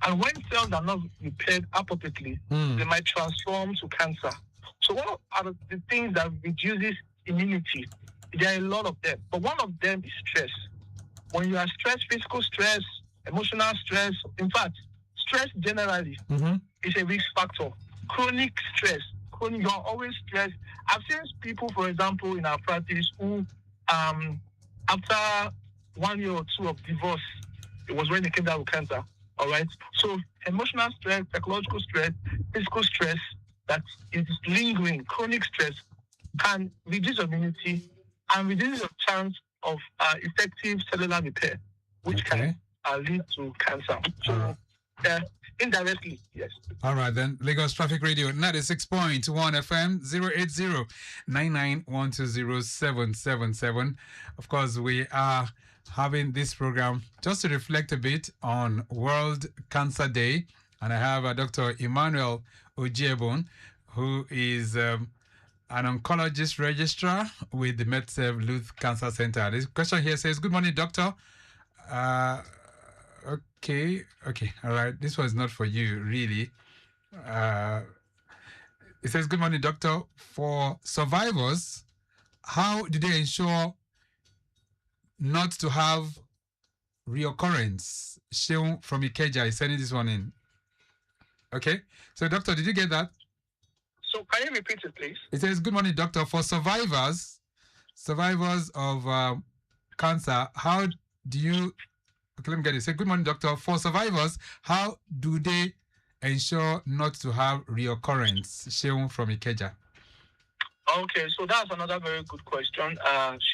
And when cells are not repaired appropriately, they might transform to cancer. So one of the things that reduces immunity, there are a lot of them, but one of them is stress. When you are stressed, physical stress, emotional stress, in fact, stress generally is a risk factor. Chronic stress, you are always stressed. I've seen people, for example, in our practice who, after 1 year or two of divorce, it was when they came down with cancer. All right. So emotional stress, psychological stress, physical stress that is lingering, chronic stress can reduce immunity and reduce your chance of effective cellular repair, which can lead to cancer. So indirectly, yes. All right, then. Lagos Traffic Radio 96.1 FM 080-99120777. Of course, we are having this program just to reflect a bit on World Cancer Day. And I have Dr. Emmanuel Ojiebon, who is an oncologist registrar with the MedServ Luth Cancer Center. This question here says, good morning, doctor. Okay. All right. This one is not for you, really. It says, good morning, doctor. For survivors, how do they ensure not to have reoccurrence? Sheung from Ikeja is sending this one in. Okay. So, doctor, did you get that? So, can you repeat it, please? It says, good morning, doctor. For survivors of cancer, how do you... Okay, let me get it. Say, good morning, doctor. For survivors, how do they ensure not to have reoccurrence? Sheung from Ikeja. Okay, so that's another very good question.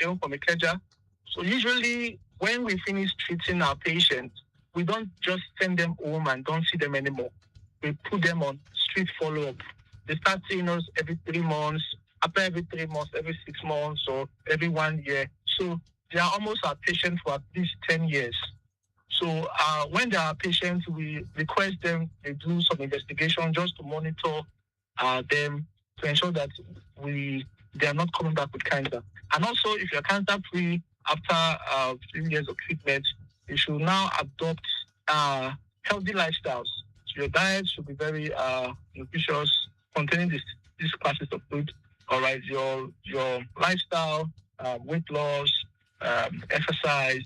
Sheung from Ikeja. So usually when we finish treating our patients, we don't just send them home and don't see them anymore. We put them on street follow-up. They start seeing us every 3 months, after every 3 months, every 6 months, or every 1 year. So they are almost our patients for at least 10 years. So when they are patients, we request them to do some investigation just to monitor them to ensure that they are not coming back with cancer. And also, if you're cancer-free after 3 years of treatment, you should now adopt healthy lifestyles. So your diet should be very nutritious, containing these classes of food. All right, your lifestyle, weight loss, exercise.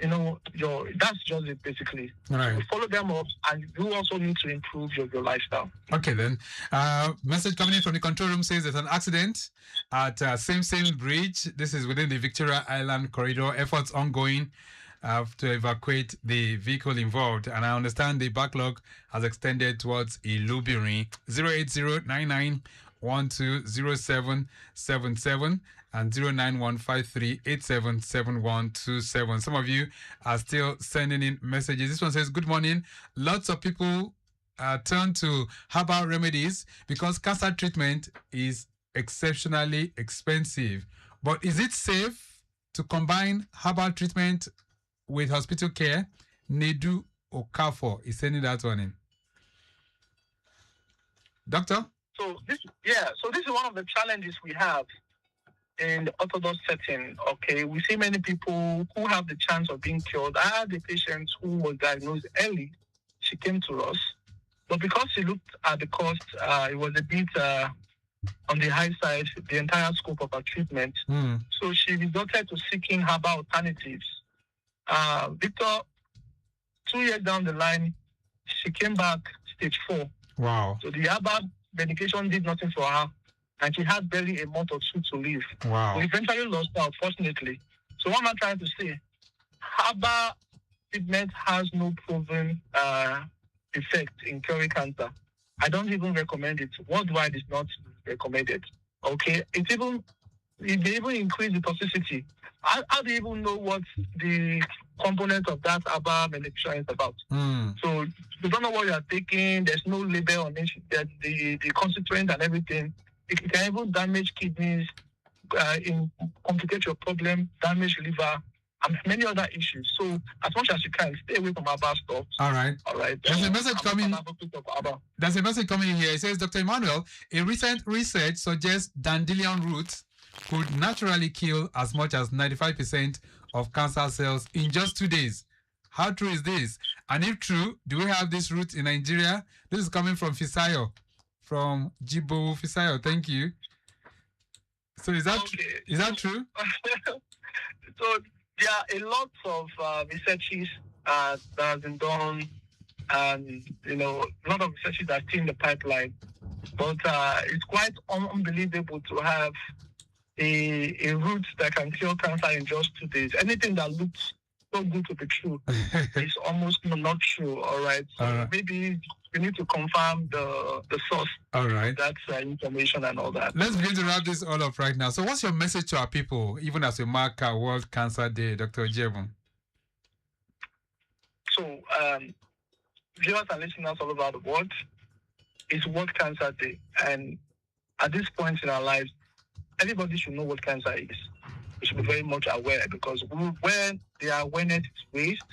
That's just it, basically. Right. So follow them up, and you also need to improve your lifestyle. Okay, then. Message coming in from the control room says there's an accident at Simpson Bridge. This is within the Victoria Island corridor. Efforts ongoing to evacuate the vehicle involved. And I understand the backlog has extended towards Ilubirin. 080-99-120777 and 09153-877127. Some of you are still sending in messages. This one says, good morning. Lots of people turn to herbal remedies because cancer treatment is exceptionally expensive. But is it safe to combine herbal treatment with hospital care? Nedu Okafor is sending that one in. Doctor? So this is one of the challenges we have in the orthodox setting. Okay, we see many people who have the chance of being cured. I had a patient who was diagnosed early. She came to us, but because she looked at the cost, it was a bit on the high side, the entire scope of her treatment. So she resorted to seeking herbal alternatives. Victor, 2 years down the line, she came back stage 4. Wow. So the herbal medication did nothing for her, and she had barely a month or two to live. Wow. We eventually lost her, unfortunately. So what am I trying to say? Herbal treatment has no proven effect in curing cancer. I don't even recommend it. Worldwide is not recommended. Okay? They even increase the toxicity. How do you even know what the component of that herbal medication is about. So you don't know what you are taking. There's no label on it. That the constituent and everything. It can even damage kidneys, complicate your problem, damage liver, and many other issues. So as much as you can, stay away from herbal stuff. All right. There's a message coming. There's a message coming in here. It says, Dr. Emmanuel, a recent research suggests dandelion roots could naturally kill as much as 95% of cancer cells in just 2 days. How true is this? And if true, do we have this root in Nigeria? This is coming from Fisayo, from Jibo Fisayo. Thank you. So is that true? So there are a lot of researches that have been done, and a lot of researches are still in the pipeline. But it's quite unbelievable to have a root that can cure cancer in just 2 days. Anything that looks so good to be true is almost not true. All right. So maybe we need to confirm the source. All right. That's information and all that. Let's begin to wrap this all up right now. So what's your message to our people, even as we mark our World Cancer Day, Dr. Ojebun? So viewers and listeners all over the world, it's World Cancer Day. And at this point in our lives, everybody should know what cancer is. We should be very much aware, because when the awareness is raised,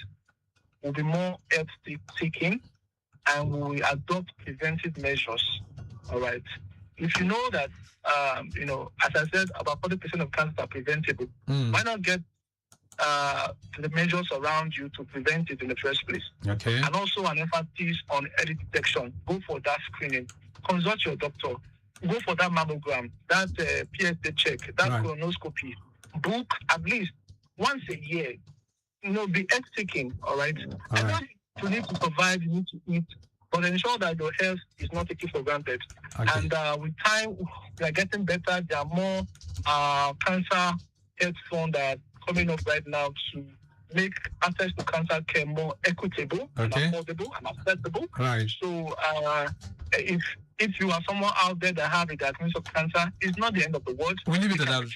we'll be more health-seeking, and we will adopt preventive measures. All right. If you know that, as I said, about 40% of cancers are preventable, why not get the measures around you to prevent it in the first place? Okay. And also an emphasis on early detection. Go for that screening. Consult your doctor. Go for that mammogram, that PSA check, that colonoscopy. Book at least once a year. Be health-seeking, all right? You need to survive, you need to eat, but ensure that your health is not taken for granted. Okay. And with time, we are getting better. There are more cancer health funds that are coming up right now to make access to cancer care more equitable, and affordable, and accessible. Right. So if you are someone out there that have a diagnosis of cancer, it's not the end of the world. We leave it at that.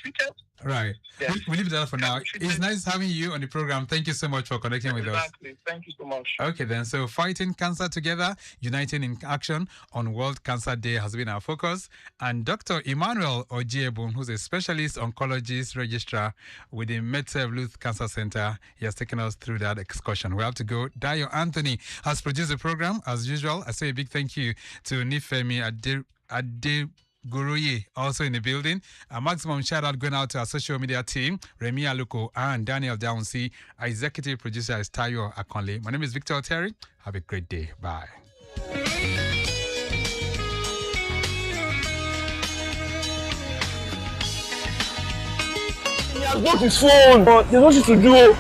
Right. Yes. We leave it at that for now. It's nice having you on the program. Thank you so much for connecting with us. Exactly. Thank you so much. Okay, then. So fighting cancer together, uniting in action on World Cancer Day has been our focus. And Dr. Emmanuel Ojebun, who's a specialist oncologist registrar with the MedServ Luth Cancer Center, he has taken us through that excursion. We have to go. Dayo Anthony has produced the program as usual. I say a big thank you to Nifemi Ade Guruye, also in the building. A maximum shout out going out to our social media team, Remy Aluko and Daniel Downsi. Our executive producer is Tayo Akonle. My name is Victor Terry. Have a great day. Bye. He has got his phone, but there's nothing to do.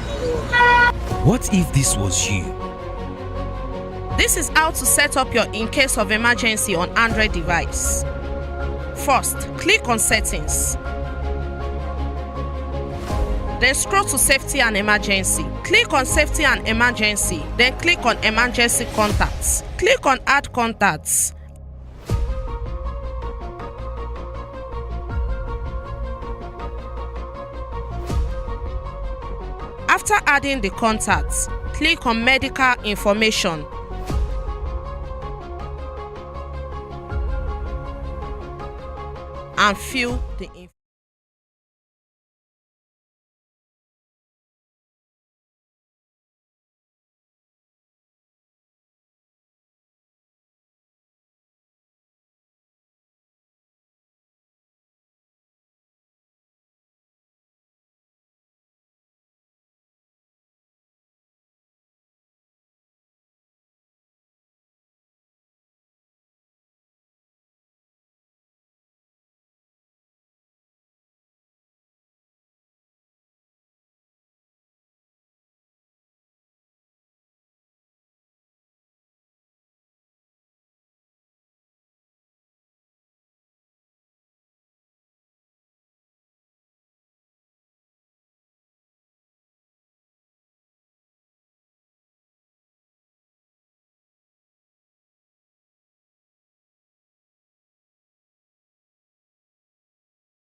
What if this was you? This is how to set up your in case of emergency on Android device. First, click on Settings. Then scroll to Safety and Emergency. Click on Safety and Emergency. Then click on Emergency Contacts. Click on Add Contacts. After adding the contacts, click on Medical Information. And fill the information.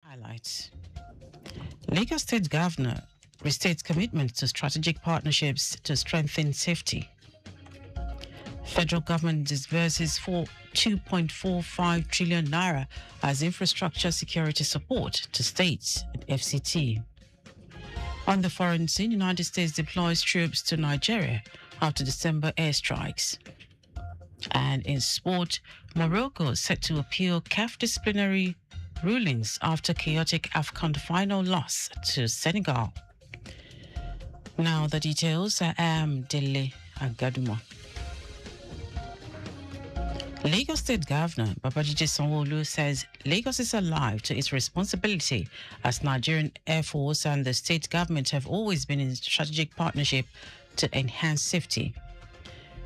Highlights. Lagos State Governor restates commitment to strategic partnerships to strengthen safety. Federal government disburses 2.45 trillion naira as infrastructure security support to states and FCT. On the foreign scene, United States deploys troops to Nigeria after December airstrikes. And in sport, Morocco set to appeal CAF disciplinary rulings after chaotic AFCON final loss to Senegal. Now the details. I am Dele Agaduma. Lagos State Governor Babajide Sanwo-Olu says Lagos is alive to its responsibility as Nigerian Air Force and the state government have always been in strategic partnership to enhance safety.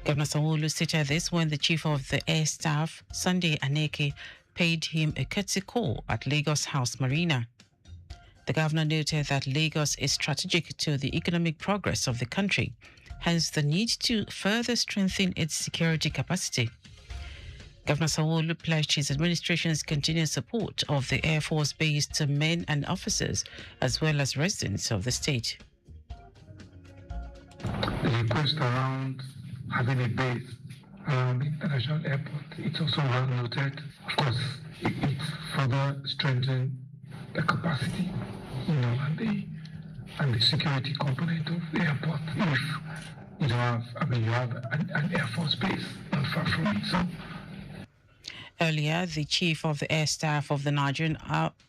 Governor Sanwo-Olu stated this when the Chief of the Air Staff, Sunday Aneke, paid him a courtesy call at Lagos House Marina. The governor noted that Lagos is strategic to the economic progress of the country, hence the need to further strengthen its security capacity. Governor Sanwo-Olu pledged his administration's continued support of the Air Force Base to men and officers, as well as residents of the state. The request around having a base around the international airport, it's also well noted. Of course, it further strengthens the capacity, and the security component of the airport. If you have an Air Force base not far from it. So. Earlier, the Chief of the Air Staff of the Nigerian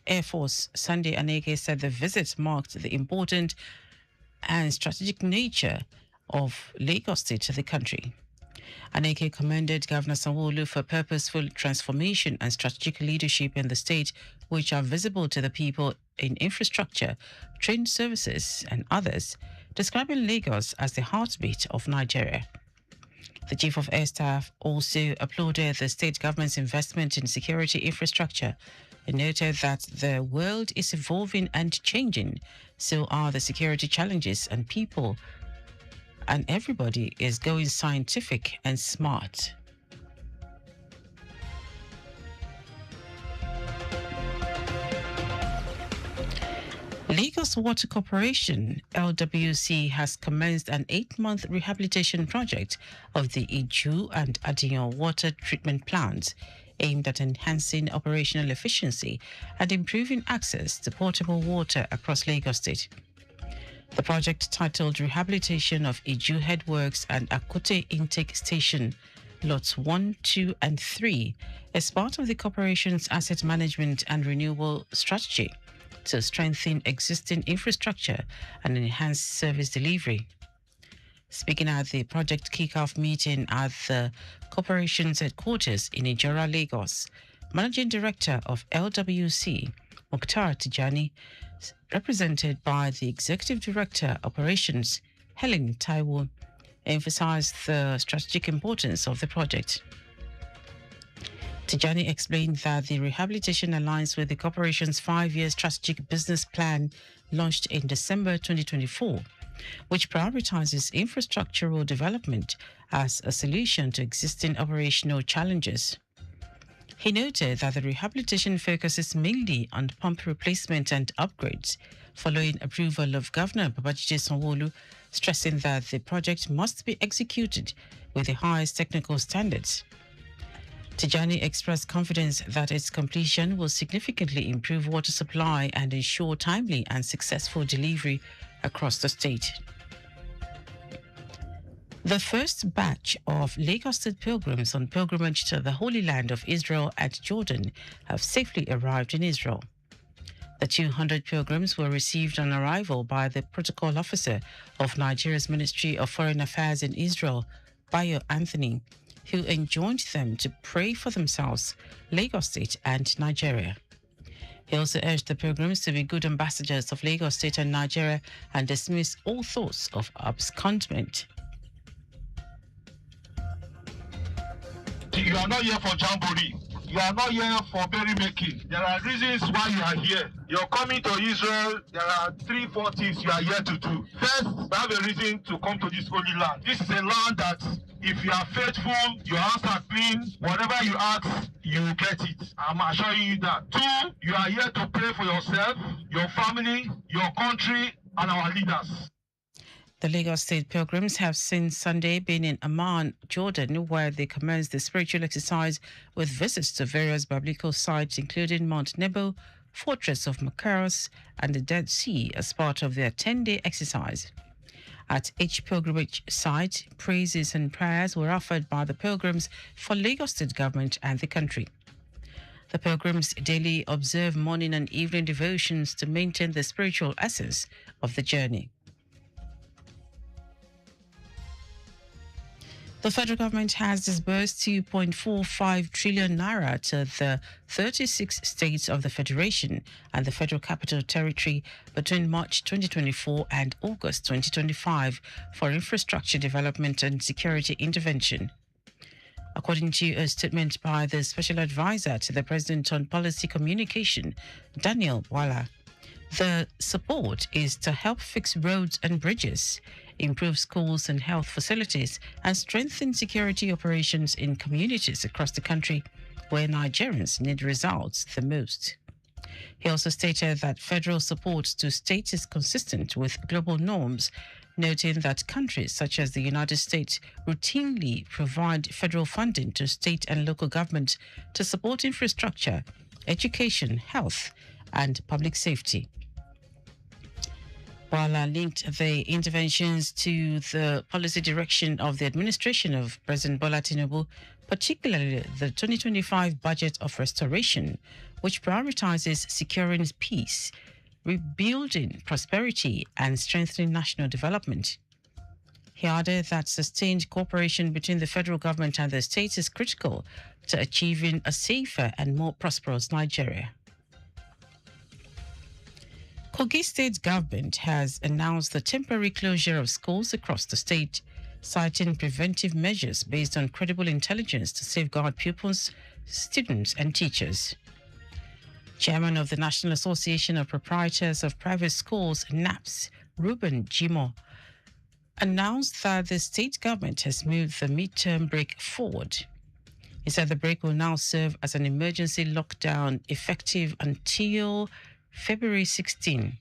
Air Force, Sunday Aneke, said the visit marked the important and strategic nature of Lagos State to the country. Aneke commended Governor Sanwo-Olu for purposeful transformation and strategic leadership in the state, which are visible to the people in infrastructure, train services, and others, describing Lagos as the heartbeat of Nigeria. The Chief of Air Staff also applauded the state government's investment in security infrastructure and noted that the world is evolving and changing, so are the security challenges, and people and everybody is going scientific and smart. Lagos Water Corporation, LWC, has commenced an 8-month rehabilitation project of the Iju and Adiyan water treatment plants aimed at enhancing operational efficiency and improving access to potable water across Lagos State. The project, titled Rehabilitation of Iju Headworks and Akute Intake Station, Lots 1, 2, and 3, is part of the corporation's asset management and renewal strategy to strengthen existing infrastructure and enhance service delivery. Speaking at the project kickoff meeting at the corporation's headquarters in Ijora, Lagos, Managing Director of LWC, Mukhtar Tijani, represented by the Executive Director Operations, Helen Taiwo, emphasized the strategic importance of the project. Tijani explained that the rehabilitation aligns with the corporation's 5-year strategic business plan launched in December 2024, which prioritizes infrastructural development as a solution to existing operational challenges. He noted that the rehabilitation focuses mainly on pump replacement and upgrades, following approval of Governor Babajide Sanwo-Olu, stressing that the project must be executed with the highest technical standards. Tijani expressed confidence that its completion will significantly improve water supply and ensure timely and successful delivery across the state. The first batch of Lagos State pilgrims on pilgrimage to the Holy Land of Israel and Jordan have safely arrived in Israel. The 200 pilgrims were received on arrival by the protocol officer of Nigeria's Ministry of Foreign Affairs in Israel, Bayo Anthony, who enjoined them to pray for themselves, Lagos State, and Nigeria. He also urged the pilgrims to be good ambassadors of Lagos State and Nigeria and dismiss all thoughts of abscondment. You are not here for jamboree. You are not here for merrymaking. There are reasons why you are here. You're coming to Israel. There are 3-4 things you are here to do. First, you have a reason to come to this holy land. This is a land that, if you are faithful, your hands are clean, whatever you ask, you will get it. I'm assuring you that. 2, you are here to pray for yourself, your family, your country, and our leaders. The Lagos State pilgrims have since Sunday been in Amman, Jordan, where they commenced the spiritual exercise with visits to various biblical sites, including Mount Nebo, Fortress of Macaros, and the Dead Sea, as part of their 10-day exercise. At each pilgrimage site, praises and prayers were offered by the pilgrims for Lagos State government and the country. The pilgrims daily observe morning and evening devotions to maintain the spiritual essence of the journey. The federal government has disbursed 2.45 trillion naira to the 36 states of the Federation and the Federal Capital Territory between March 2024 and August 2025 for infrastructure development and security intervention. According to a statement by the Special Advisor to the President on Policy Communication, Daniel Wala, the support is to help fix roads and bridges, improve schools and health facilities, and strengthen security operations in communities across the country where Nigerians need results the most. He also stated that federal support to states is consistent with global norms, noting that countries such as the United States routinely provide federal funding to state and local governments to support infrastructure, education, health, and public safety. Wala linked the interventions to the policy direction of the administration of President Bola Tinubu, particularly the 2025 budget of restoration, which prioritizes securing peace, rebuilding prosperity, and strengthening national development. He added that sustained cooperation between the federal government and the states is critical to achieving a safer and more prosperous Nigeria. Kogi State government has announced the temporary closure of schools across the state, citing preventive measures based on credible intelligence to safeguard pupils, students, and teachers. Chairman of the National Association of Proprietors of Private Schools, NAPS, Ruben Jimo, announced that the state government has moved the midterm break forward. He said the break will now serve as an emergency lockdown effective until February 16.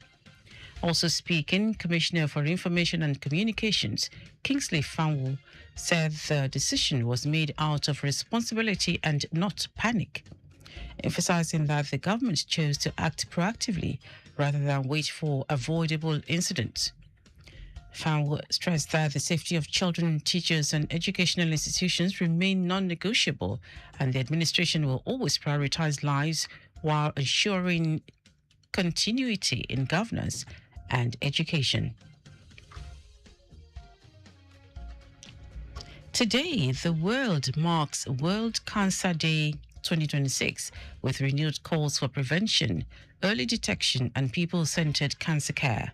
Also speaking, Commissioner for Information and Communications, Kingsley Fanwu, said the decision was made out of responsibility and not panic, emphasizing that the government chose to act proactively rather than wait for avoidable incidents. Fanwu stressed that the safety of children, teachers, and educational institutions remain non-negotiable, and the administration will always prioritize lives while ensuring continuity in governance and education. Today, the world marks World Cancer Day 2026 with renewed calls for prevention, early detection, and people-centered cancer care.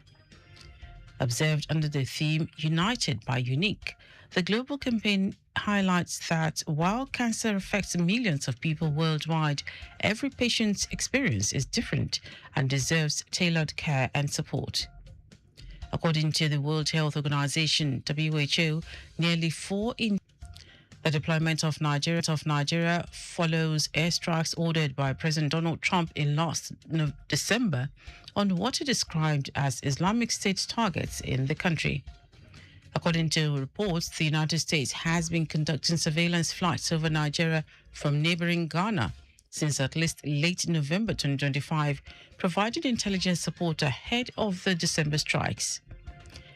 Observed under the theme United by Unique, the global campaign highlights that while cancer affects millions of people worldwide, every patient's experience is different and deserves tailored care and support. According to the World Health Organization, WHO, nearly 4 in the deployment of Nigeria follows airstrikes ordered by President Donald Trump in last December on what he described as Islamic State targets in the country. According to reports, the United States has been conducting surveillance flights over Nigeria from neighboring Ghana since at least late November 2025, providing intelligence support ahead of the December strikes.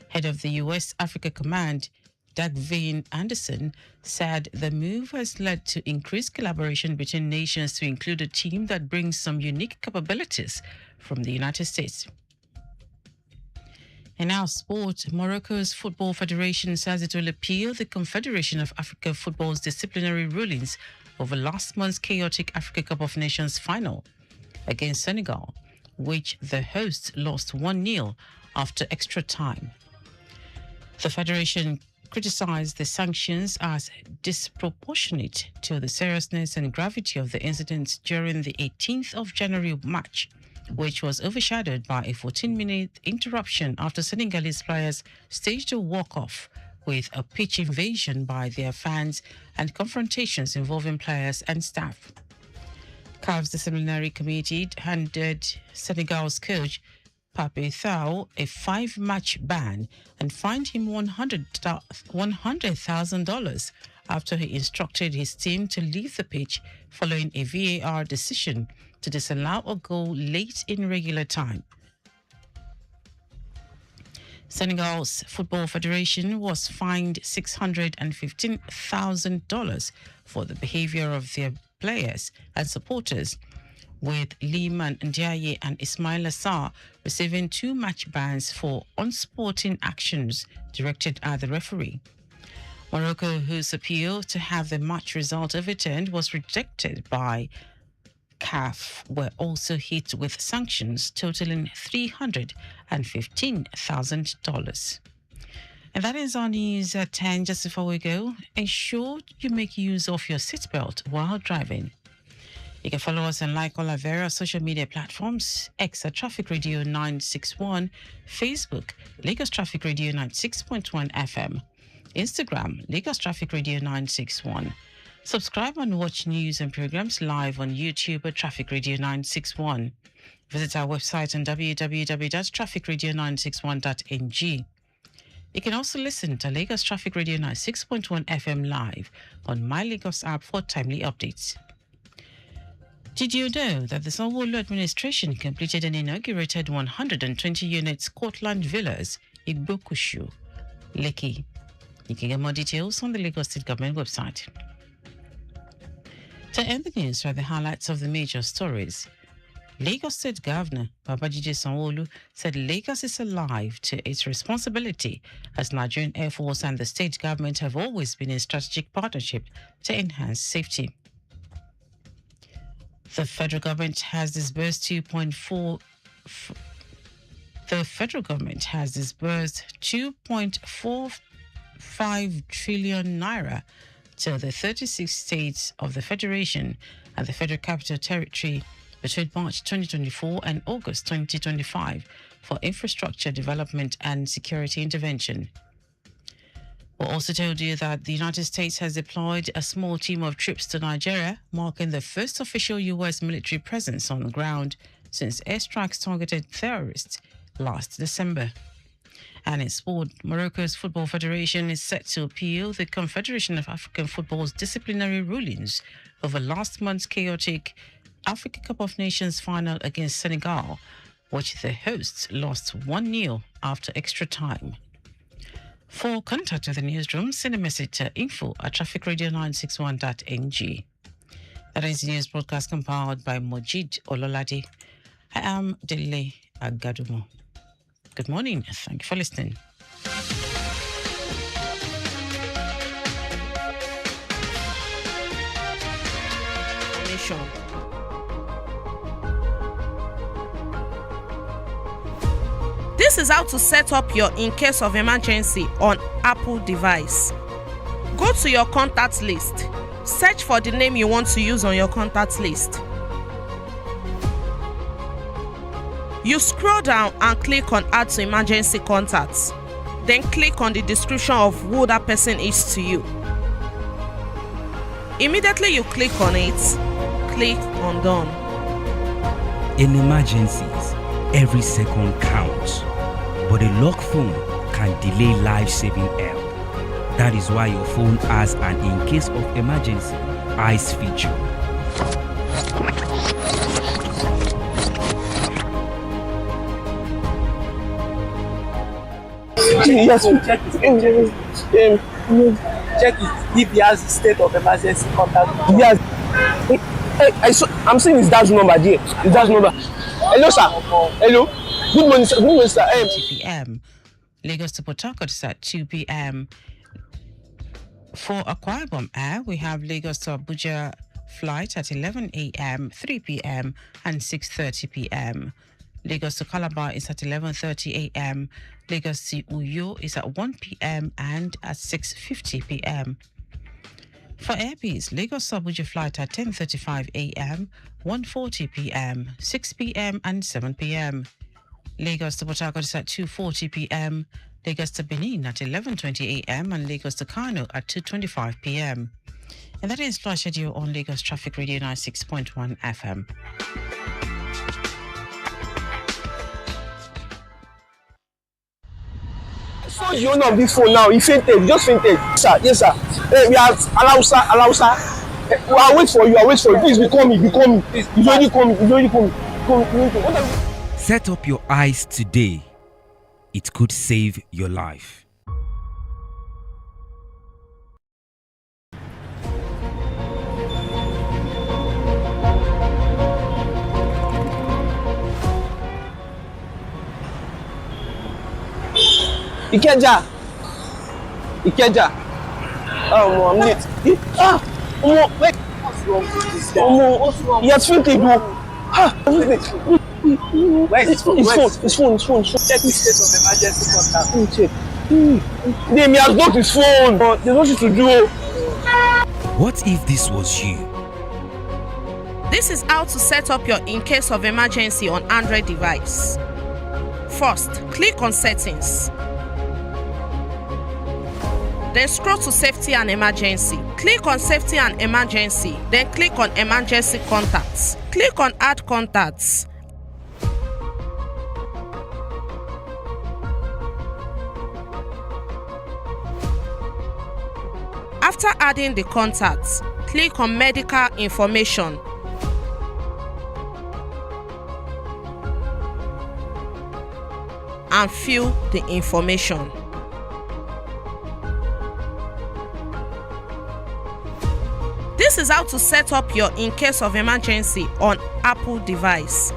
Head of the U.S. Africa Command, Dagvin Anderson, said the move has led to increased collaboration between nations to include a team that brings some unique capabilities from the United States. In our sport, Morocco's Football Federation says it will appeal the Confederation of Africa Football's disciplinary rulings over last month's chaotic Africa Cup of Nations final against Senegal, which the hosts lost 1-0 after extra time. The Federation criticized the sanctions as disproportionate to the seriousness and gravity of the incidents during the 18th of January match, which was overshadowed by a 14-minute interruption after Senegalese players staged a walk-off with a pitch invasion by their fans and confrontations involving players and staff. CAF's disciplinary committee handed Senegal's coach Pape Thao a 5-match ban and fined him $100,000 after he instructed his team to leave the pitch following a VAR decision to disallow a goal late in regular time. Senegal's Football Federation was fined $615,000 for the behavior of their players and supporters, with Liman Ndiaye and Ismail Assar receiving 2-match bans for unsporting actions directed at the referee. Morocco, whose appeal to have the match result overturned was rejected by CAF, were also hit with sanctions totaling $315,000. And that is our news at 10. Just before we go, ensure you make use of your seatbelt while driving. You can follow us and like all our various social media platforms: X at Traffic Radio 961, Facebook, Lagos Traffic Radio 96.1 FM, Instagram, Lagos Traffic Radio 961. Subscribe and watch news and programs live on YouTube at Traffic Radio 961. Visit our website on www.trafficradio961.ng. You can also listen to Lagos Traffic Radio 96.1 FM live on My Lagos app for timely updates. Did you know that the Sanwo-Olu administration completed and inaugurated 120 units Courtland Villas, Igbokushu, Lekki? You can get more details on the Lagos State Government website. To end the news are the highlights of the major stories. Lagos State Governor Babajide Sanwo-Olu said Lagos is alive to its responsibility, as Nigerian Air Force and the state government have always been in strategic partnership to enhance safety. The federal government has disbursed 2.45 trillion naira to the 36 states of the Federation and the Federal Capital Territory between March 2024 and August 2025 for infrastructure development and security intervention. We also told you that the United States has deployed a small team of troops to Nigeria, marking the first official U.S. military presence on the ground since airstrikes targeted terrorists last December. And in sport, Morocco's Football Federation is set to appeal the Confederation of African Football's disciplinary rulings over last month's chaotic Africa Cup of Nations final against Senegal, which the hosts lost 1-0 after extra time. For contact with the newsroom, send a message to info@trafficradio961.ng. That is the news broadcast compiled by Mojid Ololade. I am Dele Agadumo. Good morning. Thank you for listening. This is how to set up your in case of emergency on Apple device. Go to your contact list. Search for the name you want to use on your contact list. You scroll down and click on Add to Emergency Contacts. Then click on the description of who that person is to you. Immediately you click on it, click on Done. In emergencies, every second counts. But a lock phone can delay life-saving help. That is why your phone has an in case of emergency eyes feature. Yes, Check it if he has state of emergency contact. yes. I'm seeing his dad's number there. His dad's number. Hello, sir. Hello. Good morning, sir. Good morning, sir. 2 p.m. Lagos to Port Harcourt is at 2 p.m. For Akwa Ibom Air, we have Lagos to Abuja flight at 11 a.m., 3 p.m. and 6:30 p.m. Lagos to Calabar is at 11:30 a.m. Lagos to Uyo is at 1 p.m. and at 6:50 p.m. For Airpeace, Lagos to Abuja flight at 10:35 a.m., 1:40 p.m., 6 p.m. and 7 p.m. Lagos to Port Harcourt is at 2:40 p.m., Lagos to Benin at 11:20 a.m. and Lagos to Kano at 2:25 p.m. And that is flight schedule on Lagos Traffic Radio 96.1 FM. saw the owner of this phone now. He fainted. He just fainted. Sir, yes, sir. We are allow, sir. I'll wait for you. Please be coming. He's already coming. Set up your eyes today. It could save your life. Ikeja. Oh, I'm late. Wait. What's wrong with this guy? What's wrong? He has fainted. Where's his phone? His phone. Check the state of emergency contact. Check. He has blocked his phone. There's nothing to do. What if this was you? This is how to set up your in case of emergency on Android device. First, click on Settings. Then scroll to Safety and Emergency. Click on Safety and Emergency, then click on Emergency Contacts. Click on Add Contacts. After adding the contacts, click on Medical Information. And fill the information. This is how to set up your in case of emergency on Apple device.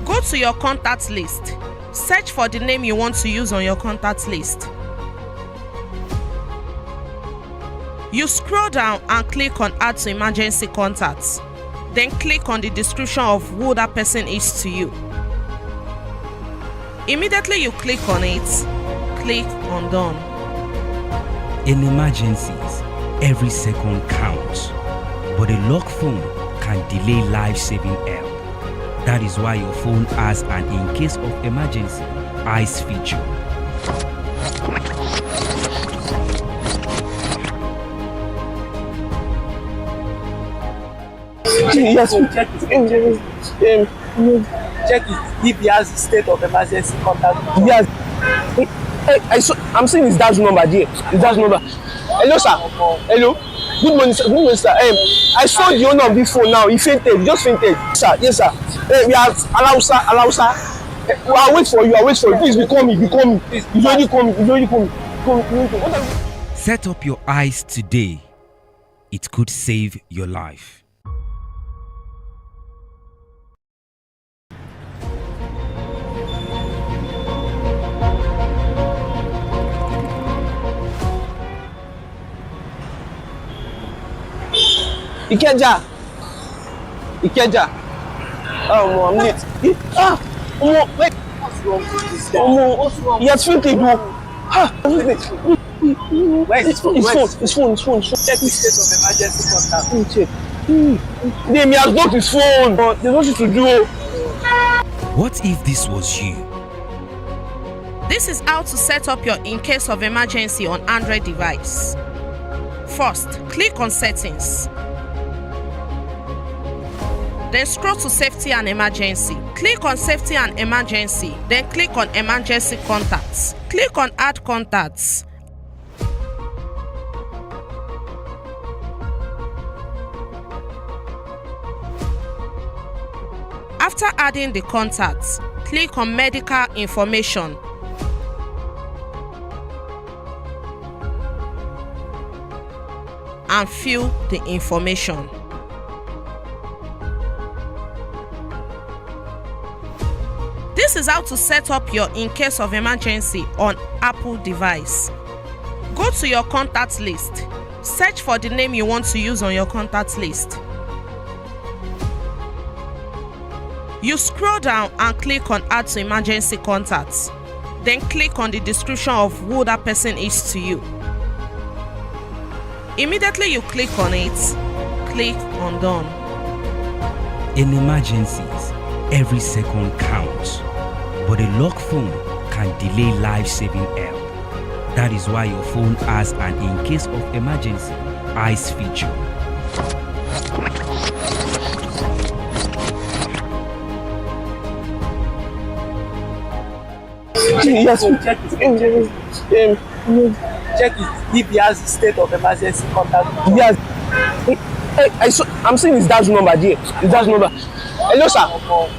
Go to your contact list. Search for the name you want to use on your contact list. You scroll down and click on Add to Emergency Contacts. Then click on the description of who that person is to you. Immediately you click on it, click on Done. In emergencies, every second counts. But a lock phone can delay life-saving help. That is why your phone has an in case of emergency eyes feature. Yes, check it if he has the state of emergency contact. Yes. I'm seeing his dad's number there. Hello, sir. Hello. Good morning, sir. I saw the owner of this phone now. He fainted. He just fainted. Sir, yes, sir. We are allow, sir. I'll wait for you. Please be coming. He's already coming. Set up your eyes today. It could save your life. Ikeja. Oh, I'm late. Wait. What's wrong with this guy? He has fainted. Where's his phone? His phone. Check the state of emergency contact. Check. He has blocked his phone. There's nothing to do. What if this was you? This is how to set up your in case of emergency on Android device. First, click on Settings. Then scroll to Safety and Emergency. Click on Safety and Emergency, then click on Emergency Contacts. Click on Add Contacts. After adding the contacts, click on Medical Information. And fill the information. This is how to set up your in case of emergency on Apple device. Go to your contact list. Search for the name you want to use on your contact list. You scroll down and click on Add to Emergency Contacts. Then click on the description of who that person is to you. Immediately you click on it, click on Done. In emergencies, every second counts. But a lock phone can delay life-saving help. That is why your phone has an in case of emergency eyes feature. Yes. Check if he has state of emergency contact. Yes. I'm seeing his dad's number there. His dad's number. Hello, sir.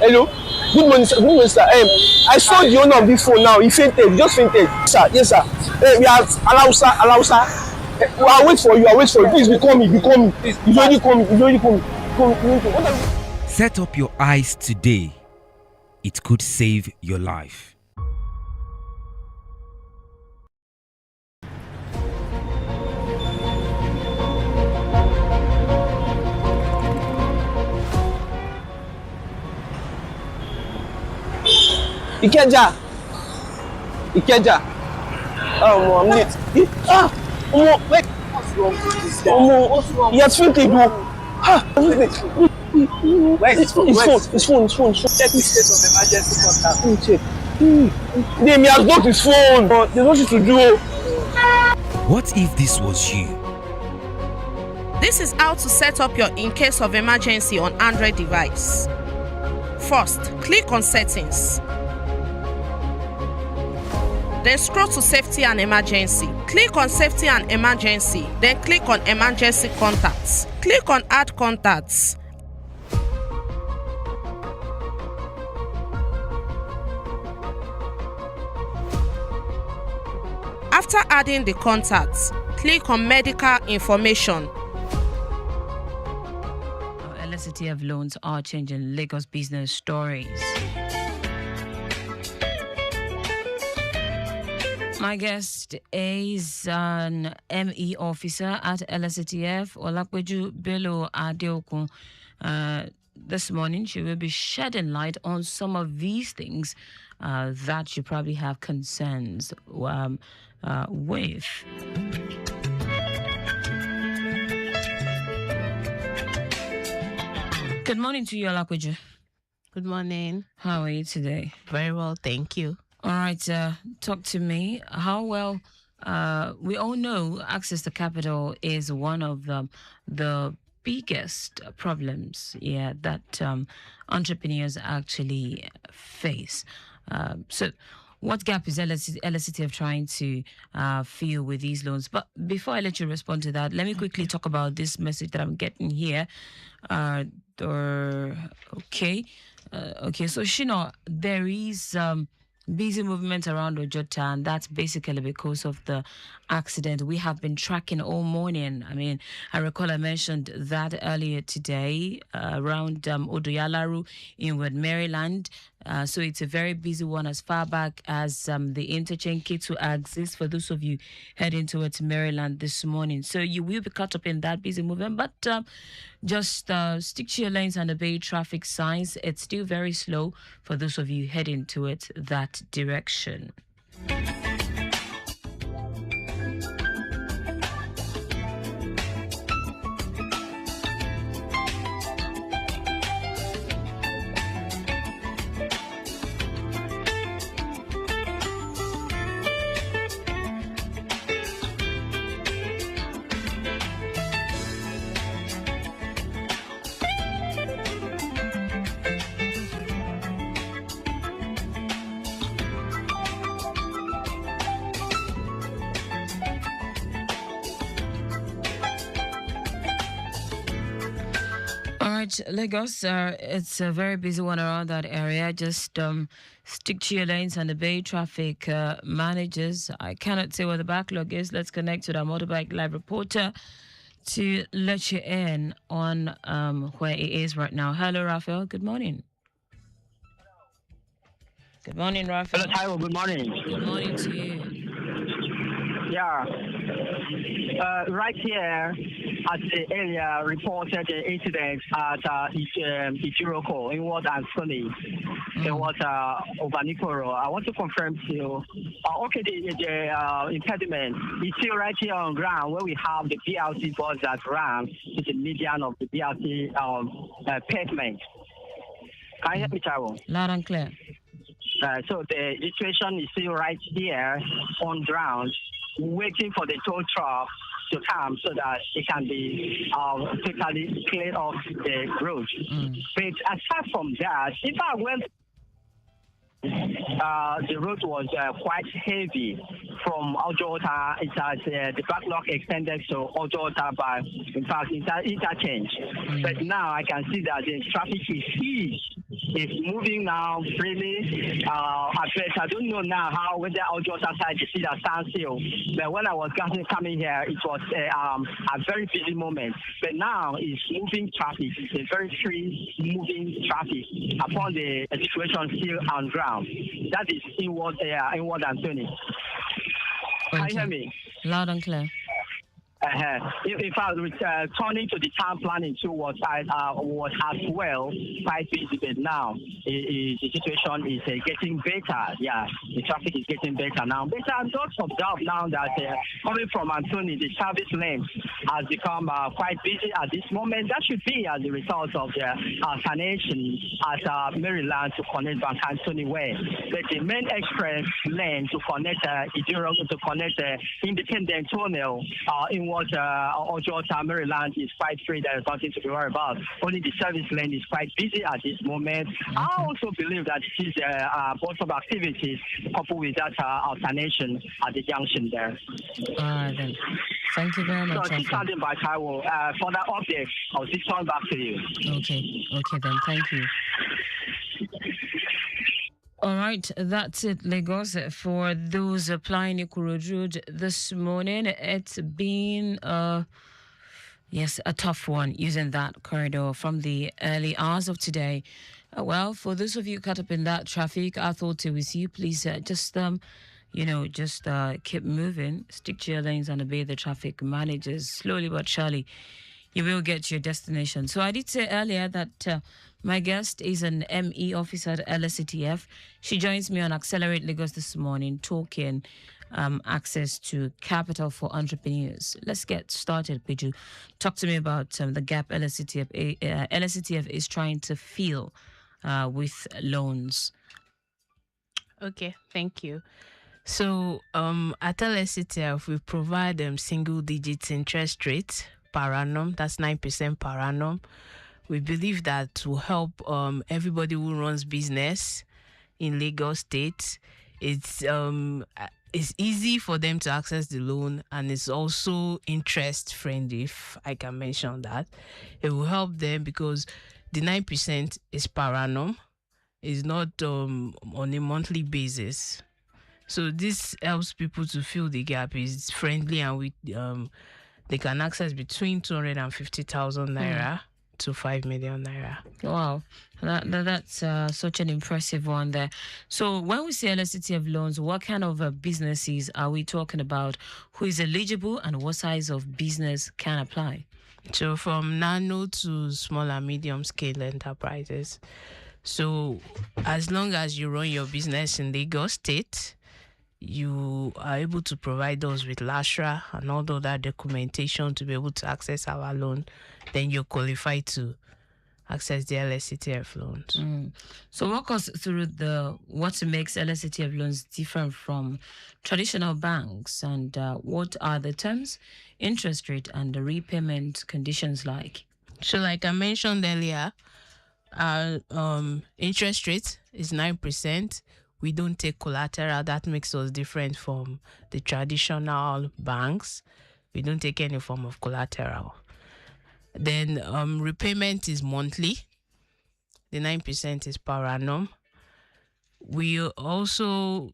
Hello. Good morning, sir. Good morning, sir. I saw the owner of this phone now. He fainted. He just fainted. Sir, yes, sir. We are allow, sir. I'll wait for you. Please be coming. Please, he's already coming. Set up your eyes today. It could save your life. Ikeja. Oh, I'm late. Wait. What's wrong with this guy? What's wrong? He has fainted. Where's his phone? His phone. Check the state of emergency contact. Check. He has blocked his phone. There's nothing to do. What if this was you? This is how to set up your in case of emergency on Android device. First, click on Settings. Then scroll to Safety and Emergency. Click on Safety and Emergency, then click on Emergency Contacts. Click on Add Contacts. After adding the contacts, click on Medical Information. LSTF loans are changing Lagos business stories. My guest is an ME officer at LSTF, Olakweju Bello Adeokun. This morning, she will be shedding light on some of these things that you probably have concerns with. Good morning to you, Olakweju. Good morning. How are you today? Very well, thank you. All right, talk to me. How well, we all know access to capital is one of the biggest problems, that entrepreneurs actually face. So what gap is LSTF trying to fill with these loans? But before I let you respond to that, let me quickly talk about this message that I'm getting here. Okay, so Shino, there is busy movement around Ojota, and that's basically because of the accident we have been tracking all morning. I mean, I recall I mentioned that earlier today around Odoyalaru in Maryland. So it's a very busy one as far back as the interchange K2 axis for those of you heading towards Maryland this morning. So you will be caught up in that busy movement, but just stick to your lanes and obey traffic signs. It's still very slow for those of you heading towards that direction. Lagos, it's a very busy one around that area. Just stick to your lanes and obey traffic managers. I cannot say what the backlog is. Let's connect with our motorbike live reporter to let you in on where it is right now. Hello, Raphael. Good morning. Good morning, Raphael. Hello, Taiwo. Good morning. Good morning to you. Yeah. Right here at the area reported an incident at Ichiroko in Ward and Sunny. There was Obanikoro. I want to confirm to you. The impediment is still right here on ground where we have the BRT bus that ran to the median of the BRT pavement. Can you hear me, Taiwo? Loud and clear. So the situation is still right here on ground, waiting for the tow truck to come so that it can be totally cleared off the road. But aside from that, if I went the road was quite heavy from Ojota. It has the backlog extended to Ojota by, in fact, interchange. But now I can see that the traffic is huge. It's moving now freely. I don't know now how whether Ojota side is still a standstill. But when I was coming here, it was a very busy moment. But now it's moving traffic. It's a very free moving traffic upon the situation still on ground. That is inward Anthony. Can you hear me? Loud and clear. In fact, turning to the town planning too was as well quite busy, but now the situation is getting better. Yeah, the traffic is getting better now. But I'm just observed now that coming from Anthony, the service lane has become quite busy at this moment. That should be as a result of the sanation at Maryland to connect Bank Anthony Way. But the main express lane to connect Independent Tunnel in Ojota, Maryland is quite free. There is nothing to be worried about. Only the service lane is quite busy at this moment. I also believe that it is both of activities coupled with that alternation at the junction there. All right, then. Thank you very much. So, standing by, I will further updates. I'll turn back to you. Okay, then. Thank you. All right, that's it, Lagos. For those applying Ikorodu Road this morning, it's been a tough one using that corridor from the early hours of today. Well, for those of you caught up in that traffic, I thought it was you. Please just keep moving, stick to your lanes and obey the traffic managers. Slowly but surely, you will get to your destination. So I did say earlier that my guest is an ME officer at LSCTF. She joins me on Accelerate Lagos this morning, talking access to capital for entrepreneurs. Let's get started, Piju. Talk to me about the gap LSCTF is trying to fill with loans. Okay, thank you. So at LSCTF, we provide single digits interest rate per annum. That's 9% per annum. We believe that will help everybody who runs business in Lagos State. It's easy for them to access the loan, and it's also interest friendly, if I can mention that. It will help them because the 9% is per annum. It's not on a monthly basis. So this helps people to fill the gap. It's friendly, and they can access between 250,000 naira to 5 million naira. Wow, that's such an impressive one there. So when we say LSCTF loans, what kind of businesses are we talking about? Who is eligible and what size of business can apply? So from nano to small and medium scale enterprises. So as long as you run your business in Lagos State, you are able to provide us with LASRA and all the other documentation to be able to access our loan, then you're qualified to access the LSCTF loans. So walk us through what makes LSCTF loans different from traditional banks, and what are the terms, interest rate, and the repayment conditions like? So like I mentioned earlier, our interest rate is 9%. We don't take collateral. That makes us different from the traditional banks. We don't take any form of collateral. Then repayment is monthly. The 9% is per annum. We also,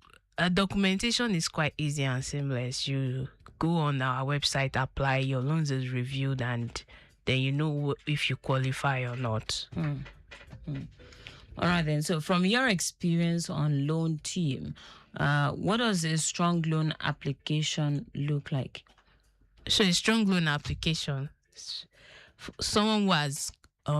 documentation is quite easy and seamless. You go on our website, apply, your loans is reviewed, and then you know if you qualify or not. All right, then. So from your experience on loan team, what does a strong loan application look like? So a strong loan application, someone who has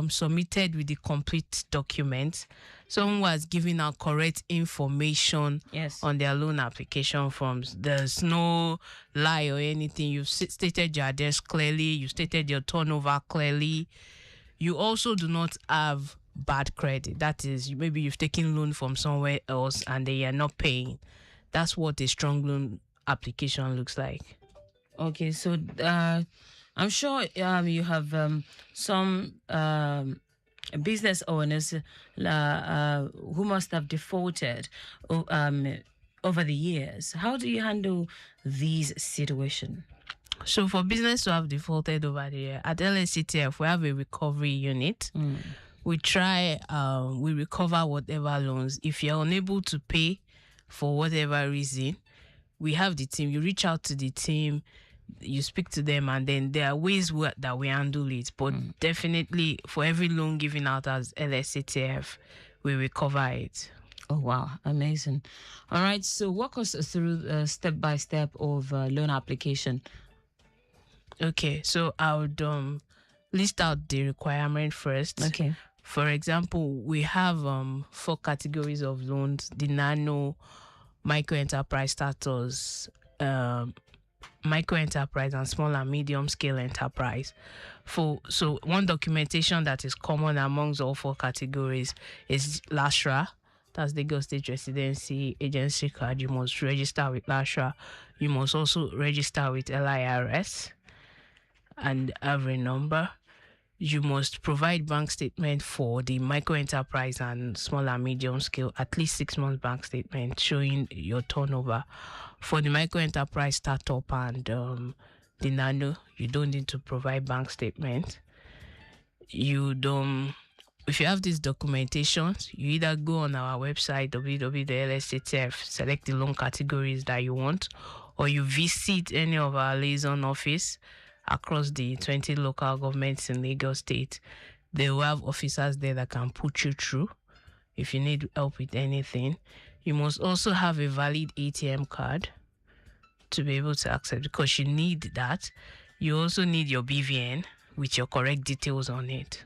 submitted with the complete document, someone who has given out correct information on their loan application forms. There's no lie or anything. You've stated your address clearly. You stated your turnover clearly. You also do not have bad credit. That is, maybe you've taken loan from somewhere else and they are not paying. That's what a strong loan application looks like. Okay, so I'm sure you have some business owners who must have defaulted over the years. How do you handle these situations? So for business who have defaulted over the year, at LSCTF, we have a recovery unit. We try, we recover whatever loans. If you're unable to pay for whatever reason, we have the team. You reach out to the team, you speak to them, and then there are ways that we handle it. But definitely, for every loan given out as LSCTF, we recover it. Oh, wow. Amazing. All right. So walk us through step by step of loan application. Okay. So I would list out the requirement first. Okay. For example, we have 4 categories of loans: the nano, micro enterprise status, micro enterprise, and small and medium scale enterprise. So one documentation that is common amongst all 4 categories is LASRA. That's the Lagos State Residency Agency card. You must register with LASRA. You must also register with LIRS and have a number. You must provide bank statement for the micro enterprise and small and medium scale, at least 6 months bank statement showing your turnover. For the micro enterprise startup and the nano, you don't need to provide bank statement. If you have these documentations, you either go on our website, www.lsctf, select the loan categories that you want, or you visit any of our liaison office across the 20 local governments in Lagos State. They will have officers there that can put you through if you need help with anything. You must also have a valid ATM card to be able to access, because you need that. You also need your BVN with your correct details on it.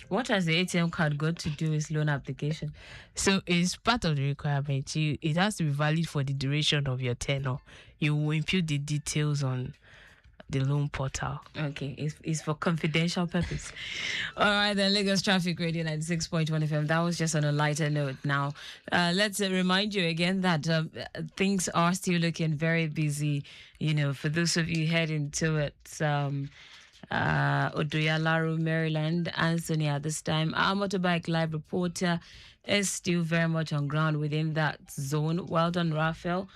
What has the ATM card got to do with loan application? So it's part of the requirement. It has to be valid for the duration of your tenure. You will input the details on the loan portal. Okay, it's for confidential purpose. All right, then Lagos Traffic Radio 96.1 FM. That was just on a lighter note. Now, let's remind you again that things are still looking very busy. You know, for those of you heading towards Odoyalaro, Maryland, Anthony at this time, our motorbike live reporter is still very much on ground within that zone. Well done, Raphael.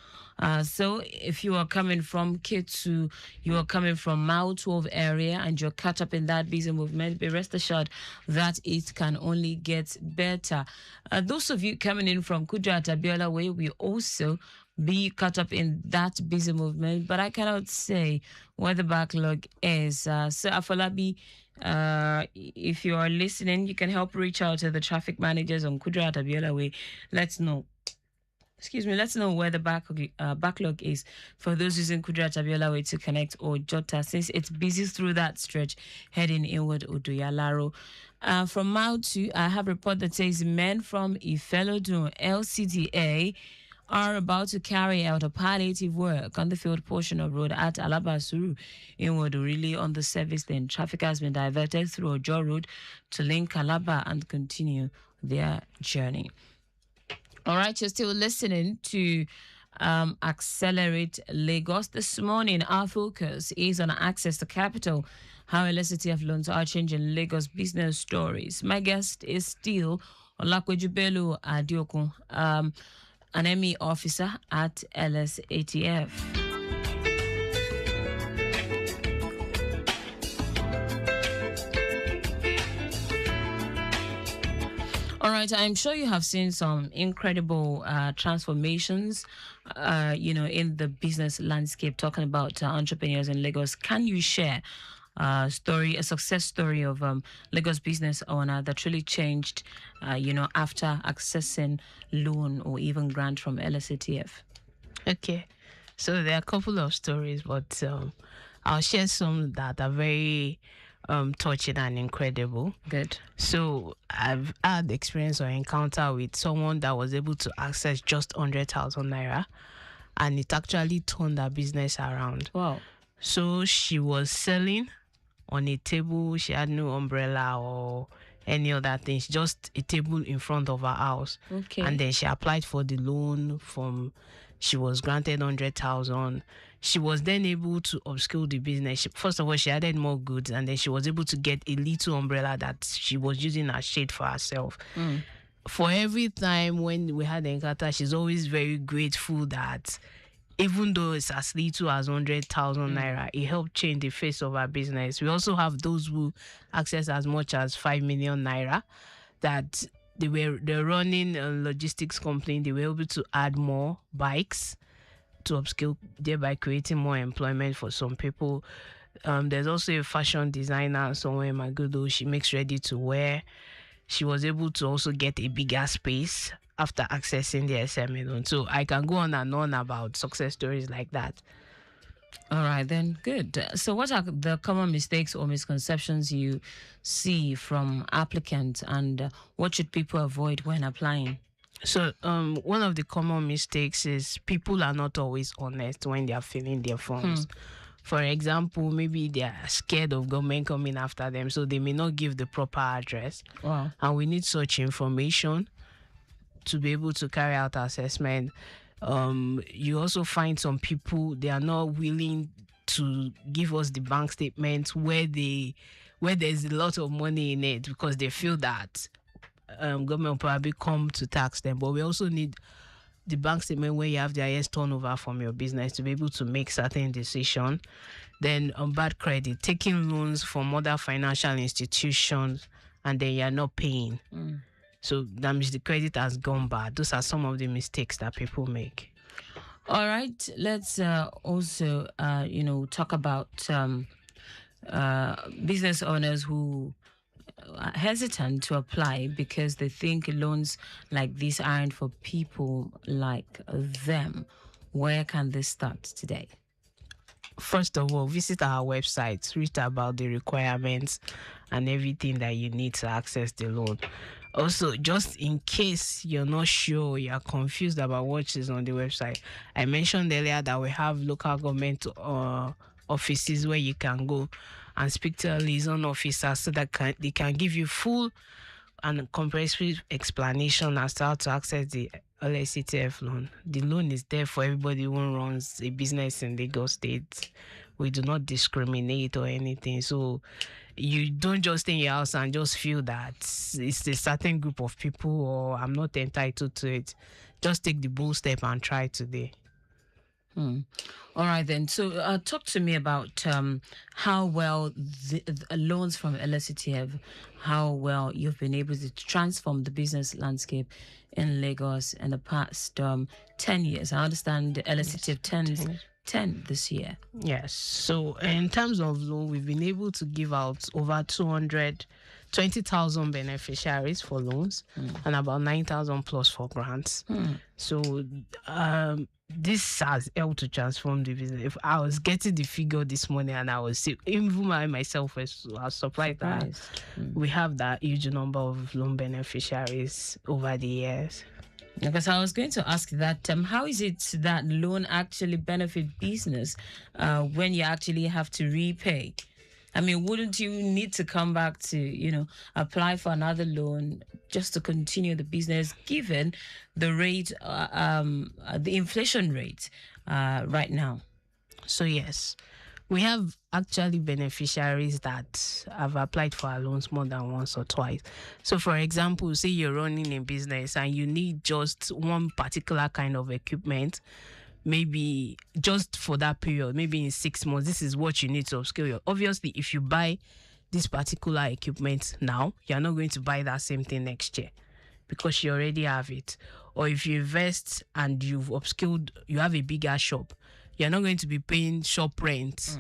So if you are coming from Kitsu, you are coming from Mile 12 area, and you're caught up in that busy movement, be rest assured that it can only get better. Those of you coming in from Kudrat Abiola Way, we also be caught up in that busy movement, but I cannot say where the backlog is. So Afolabi, if you are listening, you can help reach out to the traffic managers on Kudrat Abiola Way. Let's know where the backlog is for those using Kudrat Abiola Way to connect or Jota, since it's busy through that stretch heading inward Odoyalaro. From Mile 2, I have a report that says men from Ifelodun LCDA are about to carry out a palliative work on the field portion of road at Alabasuru inward Orili on the service lane. Traffic has been diverted through Ojo Road to link Calabar and continue their journey. All right, you're still listening to Accelerate Lagos. This morning, our focus is on access to capital, how LSCTF loans are changing Lagos business stories. My guest is still Olakwejubelu Adiokun, an ME officer at LSATF. All right, I'm sure you have seen some incredible transformations, in the business landscape, talking about entrepreneurs in Lagos. Can you share a success story of Lagos business owner that really changed, after accessing loan or even grant from LSATF? Okay, so there are a couple of stories, but I'll share some that are very touching and incredible. Good. So I've had experience or encounter with someone that was able to access just 100,000 naira, and it actually turned her business around. Wow. So she was selling on a table. She had no umbrella or any other things, just a table in front of her house. Okay. And then she applied for the loan she was granted 100,000. she was then able to upscale the business. First of all, she added more goods, and then she was able to get a little umbrella that she was using as shade for herself. For every time when we had the encounter, she's always very grateful that even though it's as little as 100,000 naira, it helped change the face of our business. We also have those who access as much as 5 million naira, that they're running a logistics company. They were able to add more bikes to upskill, thereby creating more employment for some people. There's also a fashion designer somewhere in Magodo. She makes ready to wear. She was able to also get a bigger space after accessing the SME loan. So I can go on and on about success stories like that. All right, then, good. So what are the common mistakes or misconceptions you see from applicants, and what should people avoid when applying? So one of the common mistakes is people are not always honest when they are filling their forms. For example, maybe they are scared of government coming after them, so they may not give the proper address. Wow. And we need such information to be able to carry out assessment. You also find some people, they are not willing to give us the bank statements where there's a lot of money in it, because they feel that government will probably come to tax them. But we also need the bank statement where you have the highest turnover from your business to be able to make certain decisions. Then on bad credit, taking loans from other financial institutions and then you're not paying. So that means the credit has gone bad. Those are some of the mistakes that people make. All right, let's also, talk about business owners who are hesitant to apply because they think loans like this aren't for people like them. Where can they start today? First of all, visit our website, read about the requirements and everything that you need to access the loan. Also, just in case you're not sure, you're confused about what is on the website, I mentioned earlier that we have local government offices where you can go and speak to a liaison officer so that they can give you full and comprehensive explanation as to how to access the LSCTF loan. The loan is there for everybody who runs a business in Lagos State. We do not discriminate or anything. So you don't just stay in your house and just feel that it's a certain group of people or I'm not entitled to it. Just take the bold step and try today. All right, then. So talk to me about how well the loans from LSCTF, how well you've been able to transform the business landscape in Lagos in the past 10 years. I understand the LSCTF turns 10 this year. Yes. So in terms of loan, we've been able to give out over 220,000 beneficiaries for loans and about 9,000 plus for grants. So this has helped to transform the business. If I was getting the figure this morning and I was even I myself was surprised that we have that huge number of loan beneficiaries over the years. Because I was going to ask that, how is it that loan actually benefit business when you actually have to repay? I mean, wouldn't you need to come back to, apply for another loan just to continue the business, given the rate, the inflation rate right now? So, yes, we have actually beneficiaries that have applied for our loans more than once or twice. So, for example, say you're running a business and you need just one particular kind of equipment, maybe just for that period, maybe in 6 months, this is what you need to upscale your. Obviously, if you buy this particular equipment now, you're not going to buy that same thing next year because you already have it. Or if you invest and you've upskilled, you have a bigger shop, you're not going to be paying shop rent.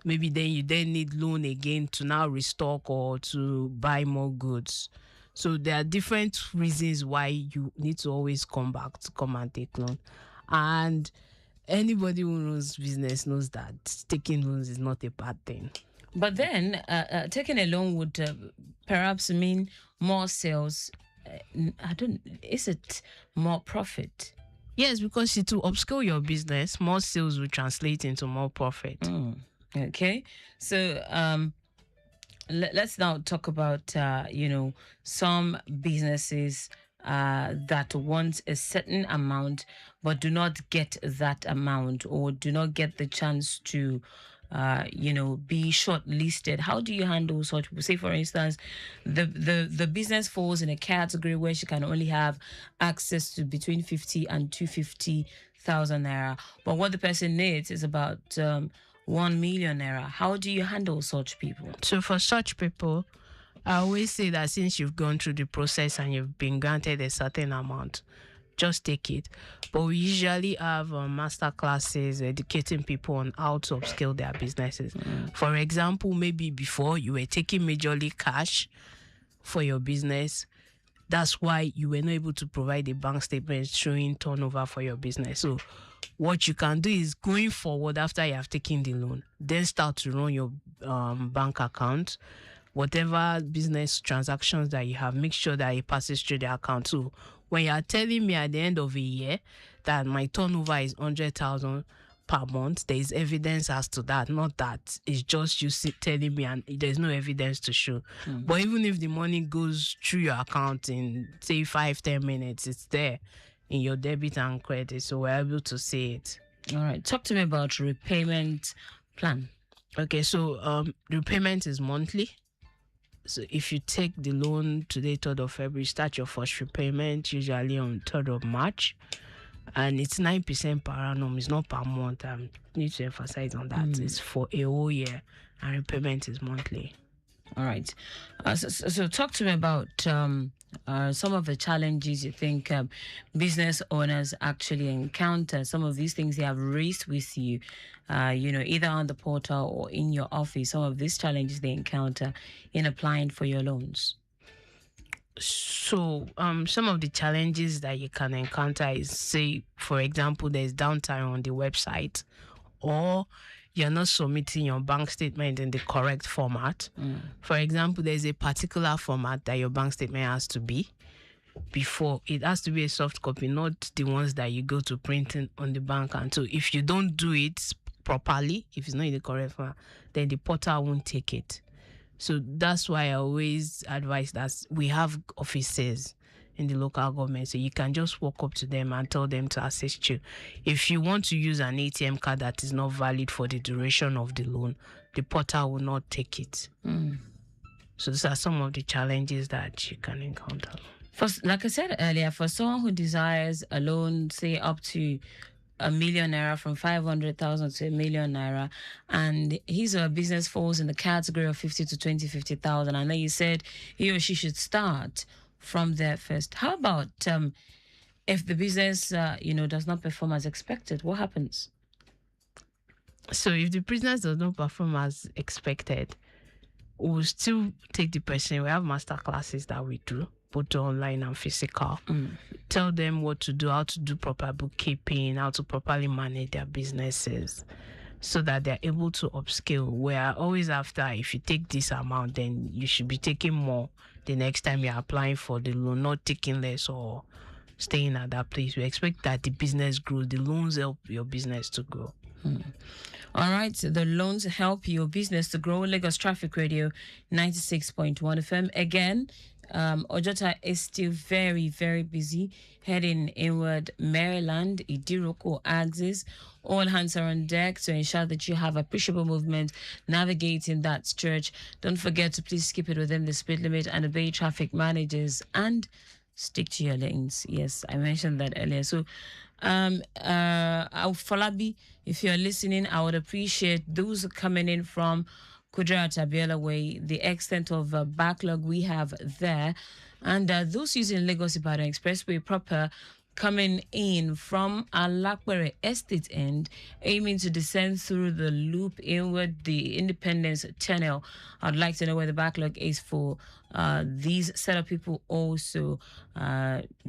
Maybe then you need loan again to now restock or to buy more goods. So there are different reasons why you need to always come back to come and take loan. And anybody who knows business knows that taking loans is not a bad thing. But then taking a loan would perhaps mean more sales. Is it more profit? Yes, because it will upscale your business. More sales will translate into more profit. Okay. So let's now talk about, some businesses that want a certain amount but do not get that amount or do not get the chance to be shortlisted? How do you handle such people? Say, for instance, the business falls in a category where she can only have access to between 50 and 250,000 naira, but what the person needs is about 1 million naira. How do you handle such people? So for such people, I always say that since you've gone through the process and you've been granted a certain amount, just take it. But we usually have master classes educating people on how to upscale their businesses. For example, maybe before you were taking majorly cash for your business. That's why you were not able to provide a bank statement showing turnover for your business. So what you can do is, going forward, after you have taken the loan, then start to run your bank account. Whatever business transactions that you have, make sure that it passes through the account. So when you are telling me at the end of a year that my turnover is 100,000 per month, there is evidence as to that, not that it's just you telling me and there's no evidence to show. But even if the money goes through your account in, say, 5-10 minutes, it's there in your debit and credit, so we're able to see it. All right, talk to me about repayment plan. Okay, so repayment is monthly. So if you take the loan today, 3rd of February, start your first repayment usually on 3rd of March. And it's 9% per annum. It's not per month. I need to emphasize on that. It's for a whole year, and repayment is monthly. All right. So talk to me about some of the challenges you think business owners actually encounter. Some of these things they have raised with you, either on the portal or in your office. Some of these challenges they encounter in applying for your loans. So some of the challenges that you can encounter is, say, for example, there's downtime on the website, or you're not submitting your bank statement in the correct format. For example, there's a particular format that your bank statement has to be. Before, it has to be a soft copy, not the ones that you go to printing on the bank. And so if you don't do it properly, if it's not in the correct format, then the portal won't take it. So that's why I always advise that we have offices in the local government, so you can just walk up to them and tell them to assist you. If you want to use an ATM card that is not valid for the duration of the loan, the portal will not take it. So these are some of the challenges that you can encounter. Like I said earlier, for someone who desires a loan, say up to 1 million naira, from 500,000 to 1 million naira, and his or her business falls in the category of 50 to 50,000, and then you said he or she should start from there first. How about if the business does not perform as expected? What happens? So if the business does not perform as expected, we'll still take the person. We have master classes that we do, both online and physical. Tell them what to do, how to do proper bookkeeping, how to properly manage their businesses, so that they're able to upscale. We're always after, if you take this amount, then you should be taking more the next time you're applying for the loan, not taking less or staying at that place. We expect that the business grows. The loans help your business to grow. All right, so the loans help your business to grow. Lagos Traffic Radio 96.1 FM. Again, Ojota is still very, very busy heading inward Maryland, Idiroko axis. All hands are on deck to ensure that you have appreciable movement navigating that stretch. Don't forget to please keep it within the speed limit and obey traffic managers and stick to your lanes. Yes, I mentioned that earlier. So, Falabi, if you're listening, I would appreciate those coming in from Kudirat Abiola Way, the extent of backlog we have there, and those using Lagos Ibadan Expressway proper coming in from Alakbere Estate end, aiming to descend through the loop inward the Independence Channel. I'd like to know where the backlog is for these set of people also,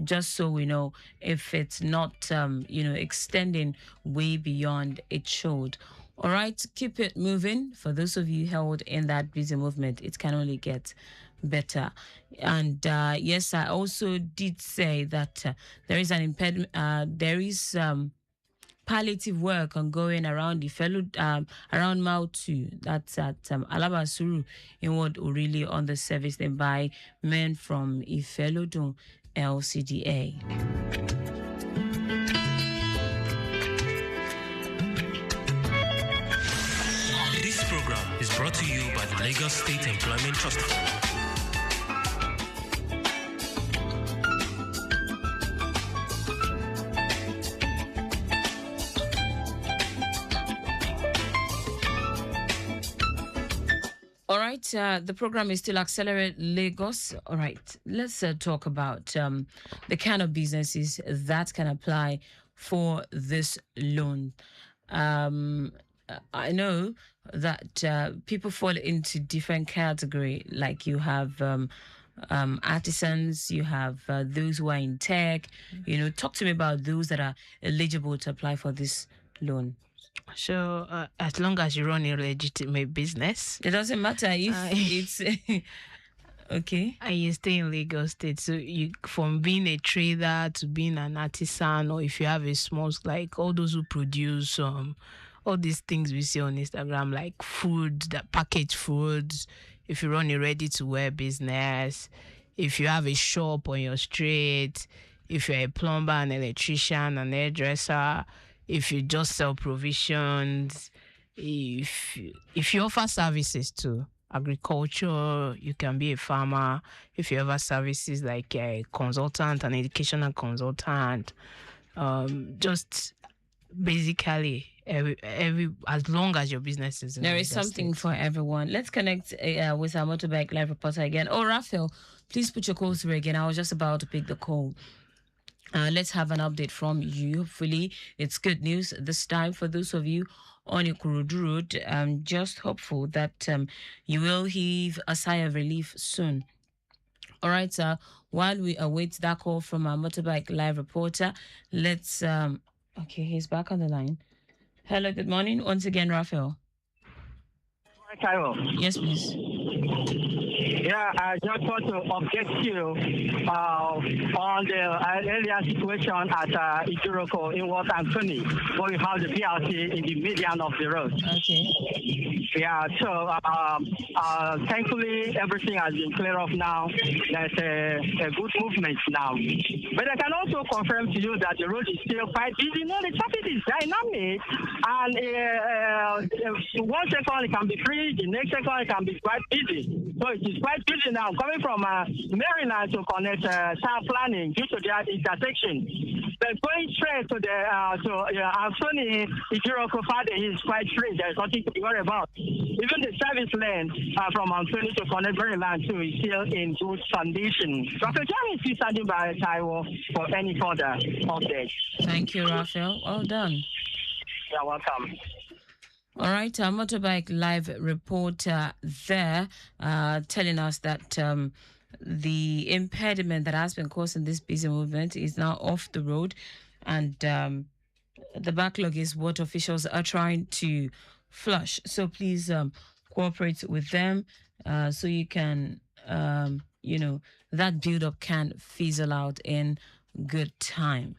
just so we know if it's not, extending way beyond it should. All right, keep it moving. For those of you held in that busy movement, it can only get better. And yes, I also did say that there is an impediment. There is palliative work ongoing around the fellow around Mile 2. That's at Alabasuru in what really on the service then by men from Ifelodun LCDA. This program is brought to you by the Lagos State Employment Trust Fund. All right, the program is still Accelerate Lagos. All right, let's talk about the kind of businesses that can apply for this loan. I know that people fall into different category. Like you have artisans, you have those who are in tech. You know, talk to me about those that are eligible to apply for this loan. So, as long as you run a legitimate business, it doesn't matter if it's okay. And you stay in Lagos State, so you from being a trader to being an artisan, or if you have a small, like all those who produce all these things we see on Instagram, like food, that packaged foods. If you run a ready-to-wear business, if you have a shop on your street, if you're a plumber, an electrician, an hairdresser. If you just sell provisions, if you offer services to agriculture, you can be a farmer. If you offer services like a consultant, an educational consultant, just basically every as long as your business is in there is something for everyone. Let's connect with our Motorbike Live reporter again. Oh, Raphael, please put your call through again. I was just about to pick the call. Let's have an update from you. Hopefully, it's good news this time for those of you on Ikorodu Road. I'm just hopeful that you will heave a sigh of relief soon. All right, while we await that call from our Motorbike Live reporter, let's... okay, he's back on the line. Hello, good morning. Once again, Raphael. Hi, Cairo. Yes, please. Yeah, I just want to update you on the earlier situation at Ijiroko in Walt Anthony, where we have the BRT in the median of the road. Okay. Yeah, so thankfully everything has been cleared up now. There's a good movement now. But I can also confirm to you that the road is still quite busy. You know, the traffic is dynamic, and 1 second it can be free, the next second it can be quite busy. So it is quite busy now, coming from Maryland to connect town planning due to that intersection. But going straight to the Anthony Ijiroko Fade is quite free. There's nothing to worry about. Even the service lane from Anthony to connect Maryland too is still in good condition. Dr. John is still standing by Taiwo for any further updates. Thank you, Raphael. Well done. You're welcome. All right, our Motorbike Live reporter there telling us that the impediment that has been causing this busy movement is now off the road, and the backlog is what officials are trying to flush. So please cooperate with them so you can, that build-up can fizzle out in good time.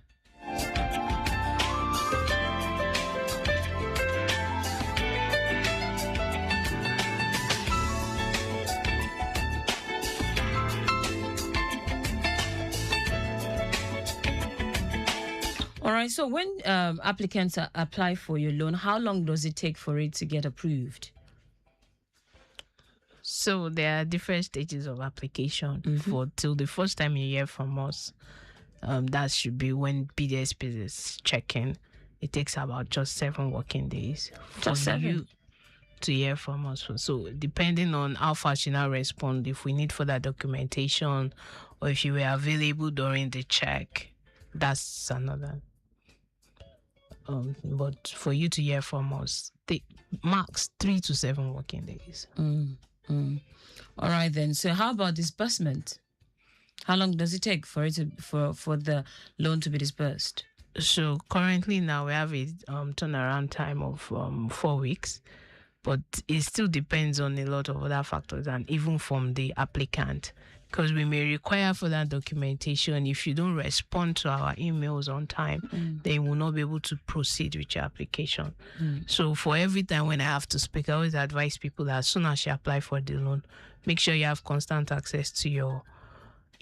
All right, so when applicants apply for your loan, how long does it take for it to get approved? So there are different stages of application. For till the first time you hear from us, that should be when BDSP is checking. It takes about just 7 working days for you to hear from us. So depending on how fast you now respond, if we need further documentation or if you were available during the check, that's another. But for you to hear from us, max 3 to 7 working days. All right then. So how about disbursement? How long does it take for it for the loan to be disbursed? So currently now we have a turnaround time of 4 weeks, but it still depends on a lot of other factors and even from the applicant, because we may require further documentation. If you don't respond to our emails on time, then you will not be able to proceed with your application. So for every time when I have to speak, I always advise people that as soon as you apply for the loan, make sure you have constant access to your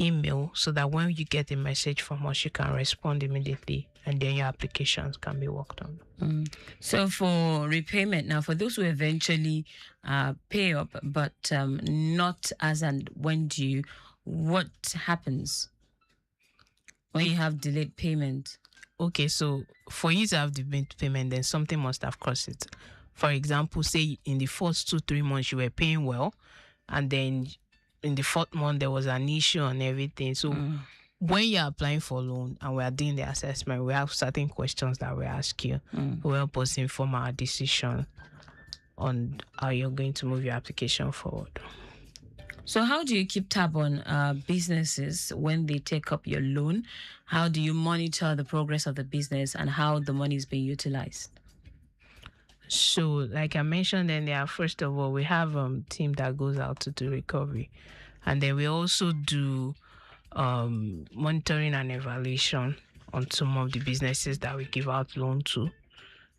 email so that when you get a message from us, you can respond immediately and then your applications can be worked on. So for repayment now, for those who eventually pay up but not as and when due, what happens when you have delayed payment? Okay, so for you to have delayed payment, then something must have crossed it. For example, say in the first 2-3 months you were paying well, and then in the 4th month there was an issue and everything. So when you're applying for a loan and we are doing the assessment, we have certain questions that we ask you to help us inform our decision on how you're going to move your application forward. So how do you keep tab on businesses when they take up your loan? How do you monitor the progress of the business and how the money is being utilized? So, like I mentioned earlier, first of all, we have a team that goes out to do recovery. And then we also do monitoring and evaluation on some of the businesses that we give out loan to.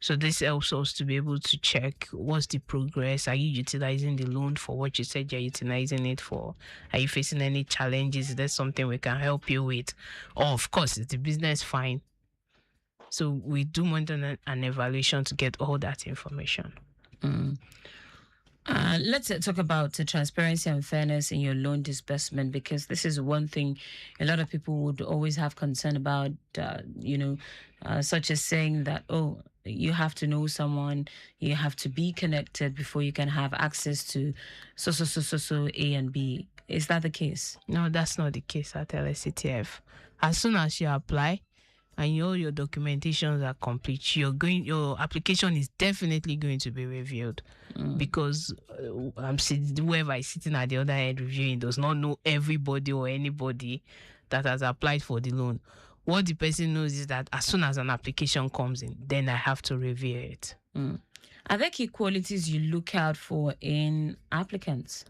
So this helps us to be able to check what's the progress. Are you utilizing the loan for what you said you're utilizing it for? Are you facing any challenges? Is there something we can help you with? Or, of course, is the business fine? So we do monitoring and evaluation to get all that information. Let's talk about transparency and fairness in your loan disbursement, because this is one thing a lot of people would always have concern about, such as saying that, you have to know someone, you have to be connected before you can have access to so A and B. Is that the case? No, that's not the case at LSCTF. As soon as you apply and all your documentations are complete, your application is definitely going to be reviewed, because whoever is sitting at the other end reviewing does not know everybody or anybody that has applied for the loan. What the person knows is that as soon as an application comes in, then I have to review it. Are there key qualities you look out for in applicants?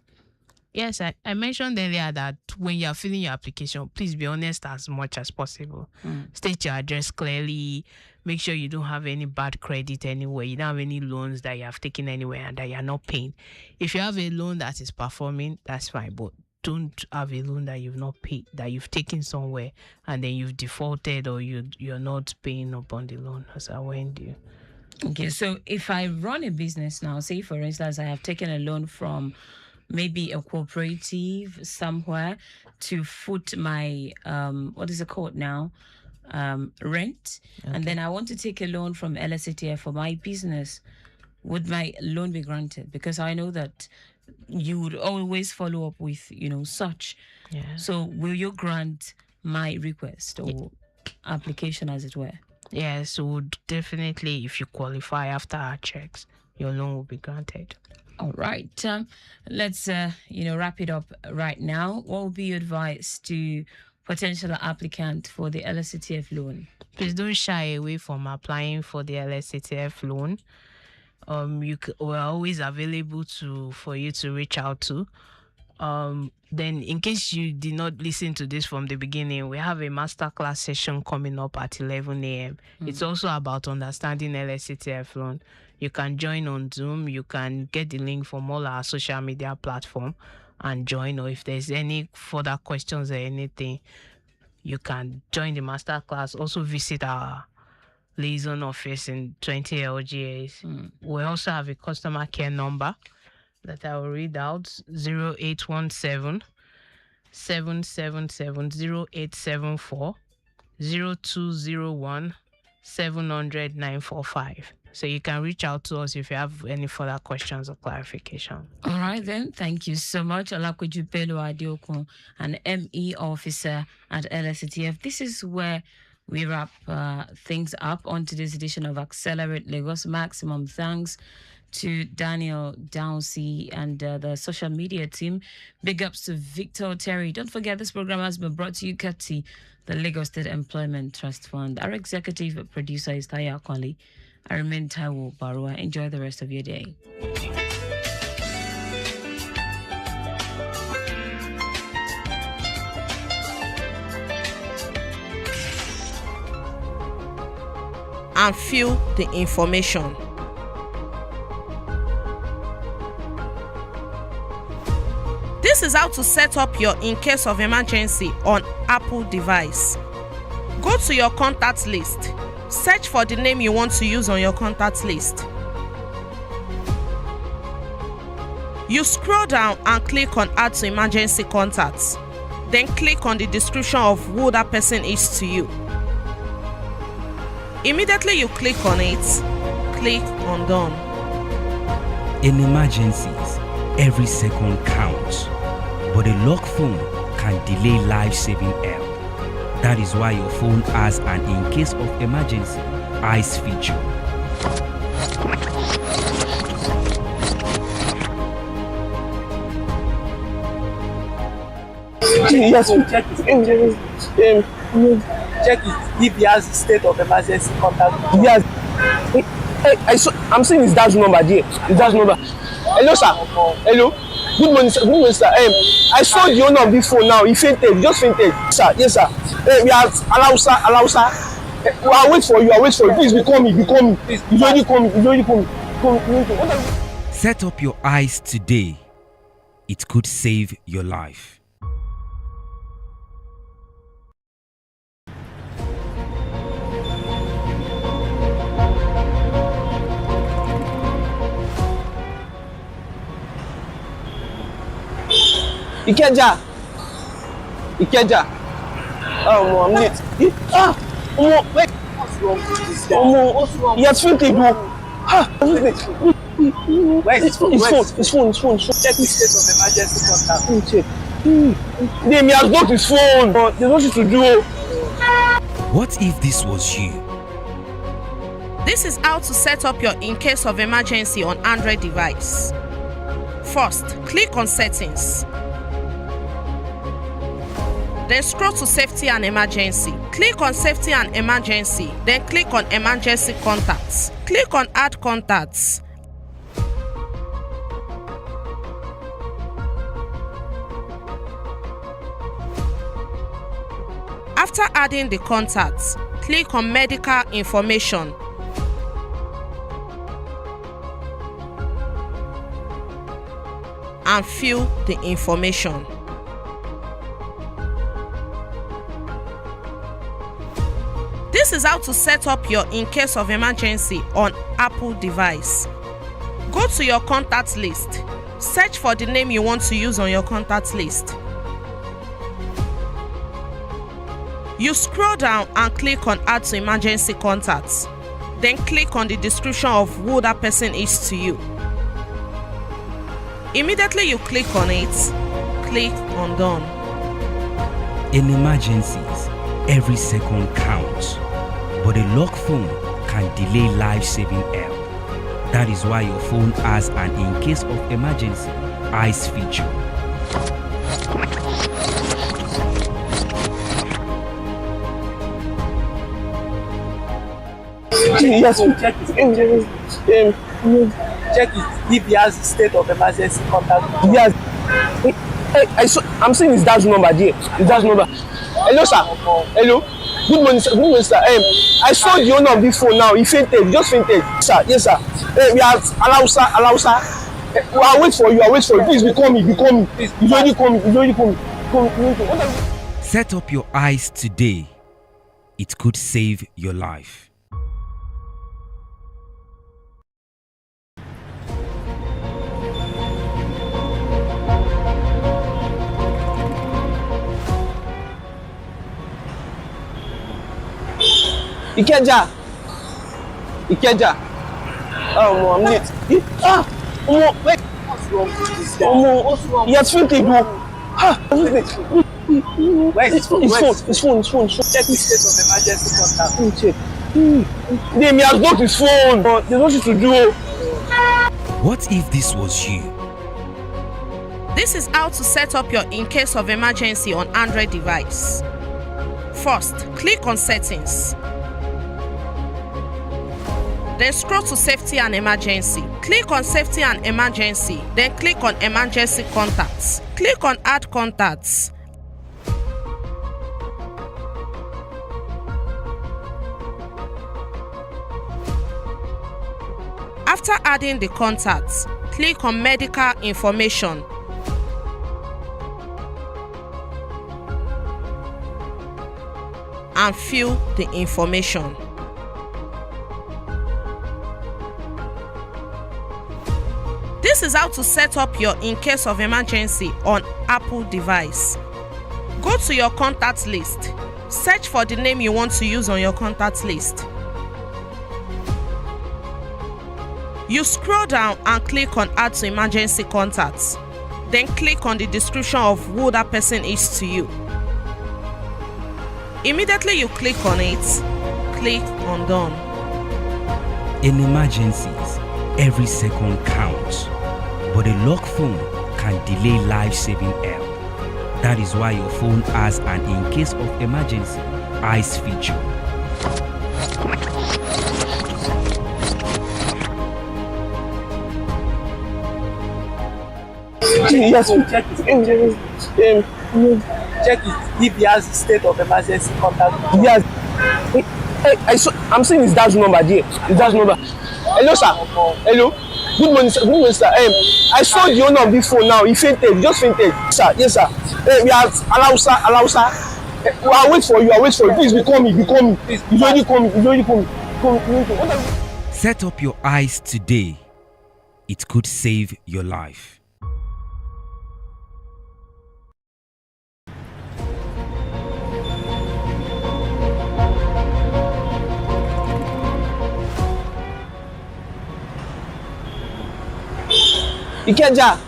Yes, I mentioned earlier that when you're filling your application, please be honest as much as possible. State your address clearly. Make sure you don't have any bad credit anywhere. You don't have any loans that you have taken anywhere and that you're not paying. If you have a loan that is performing, that's fine. But don't have a loan that you've not paid, that you've taken somewhere and then you've defaulted or you're not paying up on the loan. So when do you? Okay, so if I run a business now, say for instance, I have taken a loan from maybe a cooperative somewhere to foot my, what is it called now? Rent. Okay. And then I want to take a loan from LSCTF for my business. Would my loan be granted? Because I know that you would always follow up with, such. Yeah. So will you grant my request or application, as it were? Yes, so definitely, if you qualify after our checks, your loan will be granted. All right. Let's, wrap it up right now. What would be your advice to potential applicant for the LSCTF loan? Please don't shy away from applying for the LSCTF loan. We're always available for you to reach out to. Then in case you did not listen to this from the beginning, we have a masterclass session coming up at 11 a.m. It's also about understanding LSCTF loan. You can join on Zoom. You can get the link from all our social media platform and join. Or if there's any further questions or anything, you can join the masterclass. Also visit our liaison office in 20 LGAs. We also have a customer care number that I will read out: 0817 777 0874 0201 700 945. So you can reach out to us if you have any further questions or clarification. All right, then. Thank you so much. Olakwaju Bello Adiokun, an ME officer at LSCTF. This is where we wrap things up on today's edition of Accelerate Lagos. Maximum thanks to Daniel Downsey and the social media team. Big ups to Victor Terry. Don't forget, this program has been brought to you courtesy the Lagos State Employment Trust Fund. Our executive producer is Taya Akoli. I remain Taiwo Barua. Enjoy the rest of your day. And feel the information. This This is how to set up your in case of emergency on Apple device. Go to your contact list. Search for the name you want to use on your contact list. You scroll down and click on Add to Emergency Contacts. Then click on the description of who that person is to you. Immediately you click on it, click on Done. In emergencies, every second counts, but a lock phone can delay life-saving help. That is why your phone has an in case of emergency eyes feature. Yes, check it. Check it if he has state of emergency contact. Yes. I'm seeing his dad's number there. His dad's number. Hello, sir. Hello. Good morning, sir. Good morning, sir. I saw the owner of this phone now. He fainted. He just fainted. Sir, yes, sir. We are allow, sir. I'll wait for you. Please, be coming. He's already coming. Set up your eyes today. It could save your life. Ikeja. Oh, I'm late. Wait. What's wrong? He has fainted. Where is his phone? His phone. Check the state of emergency contact. He has blocked his phone. There's nothing to do. What if this was you? This is how to set up your in case of emergency on Android device. First, click on Settings. Then scroll to Safety and Emergency. Click on Safety and Emergency. Then click on Emergency Contacts. Click on Add Contacts. After adding the contacts, click on Medical Information. And fill the information. This is how to set up your in case of emergency on Apple device. Go to your contact list. Search for the name you want to use on your contact list. You scroll down and click on Add to Emergency Contacts. Then click on the description of who that person is to you. Immediately you click on it, click on Done. In emergencies, every second counts, but a lock phone can delay life-saving help. That is why your phone has an in case of emergency eyes feature. Yes, check it. Check it if he has state of emergency contact. Yes. I'm seeing his dad's number there. Hello, sir. Hello. Good morning, sir. I saw the owner of this phone now. He fainted. He just fainted. Sir, yes, sir. We are allow, sir. I'll wait for you. Please, be coming. He's already coming. Set up your eyes today. It could save your life. Ikeja. Oh, I'm late. Wait. What's wrong? He has fainted. Where is his phone? His phone. Check the state of emergency contact. He has blocked his phone. There's nothing to do. What if this was you? This is how to set up your in case of emergency on Android device. First, click on Settings. Then scroll to Safety and Emergency. Click on Safety and Emergency. Then click on Emergency Contacts. Click on Add Contacts. After adding the contacts, click on Medical Information. and fill the information. This is how to set up your in case of emergency on Apple device. Go to your contact list. Search for the name you want to use on your contact list. You scroll down and click on Add to Emergency Contacts. Then click on the description of who that person is to you. Immediately you click on it, click on Done. In emergencies, every second counts, but a lock phone can delay life-saving help. That is why your phone has an in case of emergency eyes feature. Yes, check it. Check it if he has state of emergency contact. Yes. I'm seeing his dad's number there. His dad's number. Hello, sir. Hello. Good morning, sir. Good morning, sir. I saw the owner of this phone now. He fainted. He just fainted. Sir, yes, sir. We are allow, sir. I'll wait for you. Please, be coming. He's already coming. Set up your eyes today. It could save your life. Ikeja.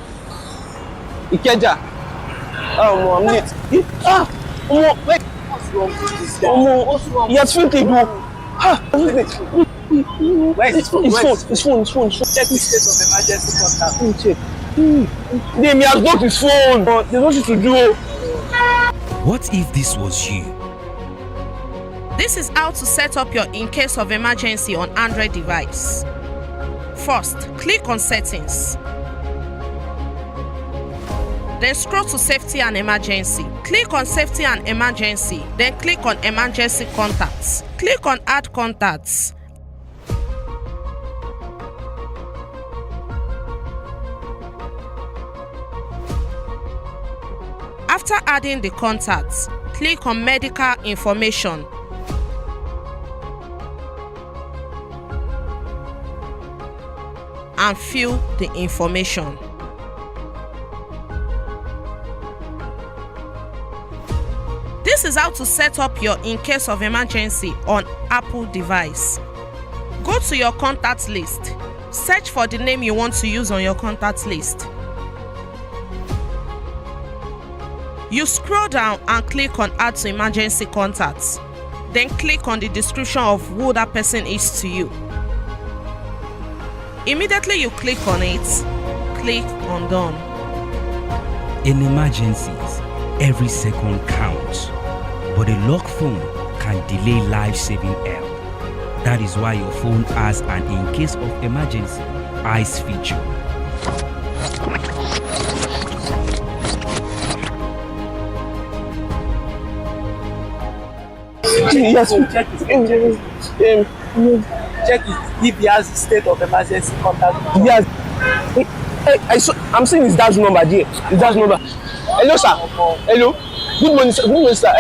Oh, I'm late. Wait. What's wrong? He has fainted. Where is his phone? His phone. Check the state of emergency contact. He has blocked his phone. There's nothing to do. What if this was you? This is how to set up your in case of emergency on Android device. First, click on Settings. Then scroll to Safety and Emergency. Click on Safety and Emergency. Then click on Emergency Contacts. Click on Add Contacts. After adding the contacts, click on Medical Information. And fill the information. This is how to set up your in case of emergency on Apple device. Go to your contact list. Search for the name you want to use on your contact list. You scroll down and click on Add to Emergency Contacts. Then click on the description of who that person is to you. Immediately you click on it, click on Done. In emergencies, every second counts, but a lock phone can delay life-saving help. That is why your phone has an in case of emergency eyes feature. Yes, check it. Check it if he has state of emergency contact. Yes. I'm seeing his dad's number there. Hello, sir. Hello. Good morning, sir.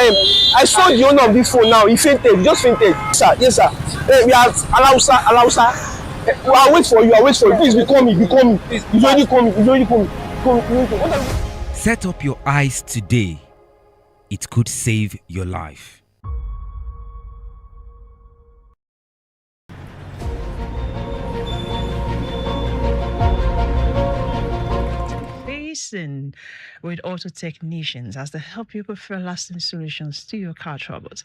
I saw the owner of this phone now. He fainted. He just fainted. Sir, yes, sir. We are allow, sir. I'll wait for you. Please, be coming. He's already coming. Set up your eyes today. It could save your life. With auto technicians as they help you prefer lasting solutions to your car troubles.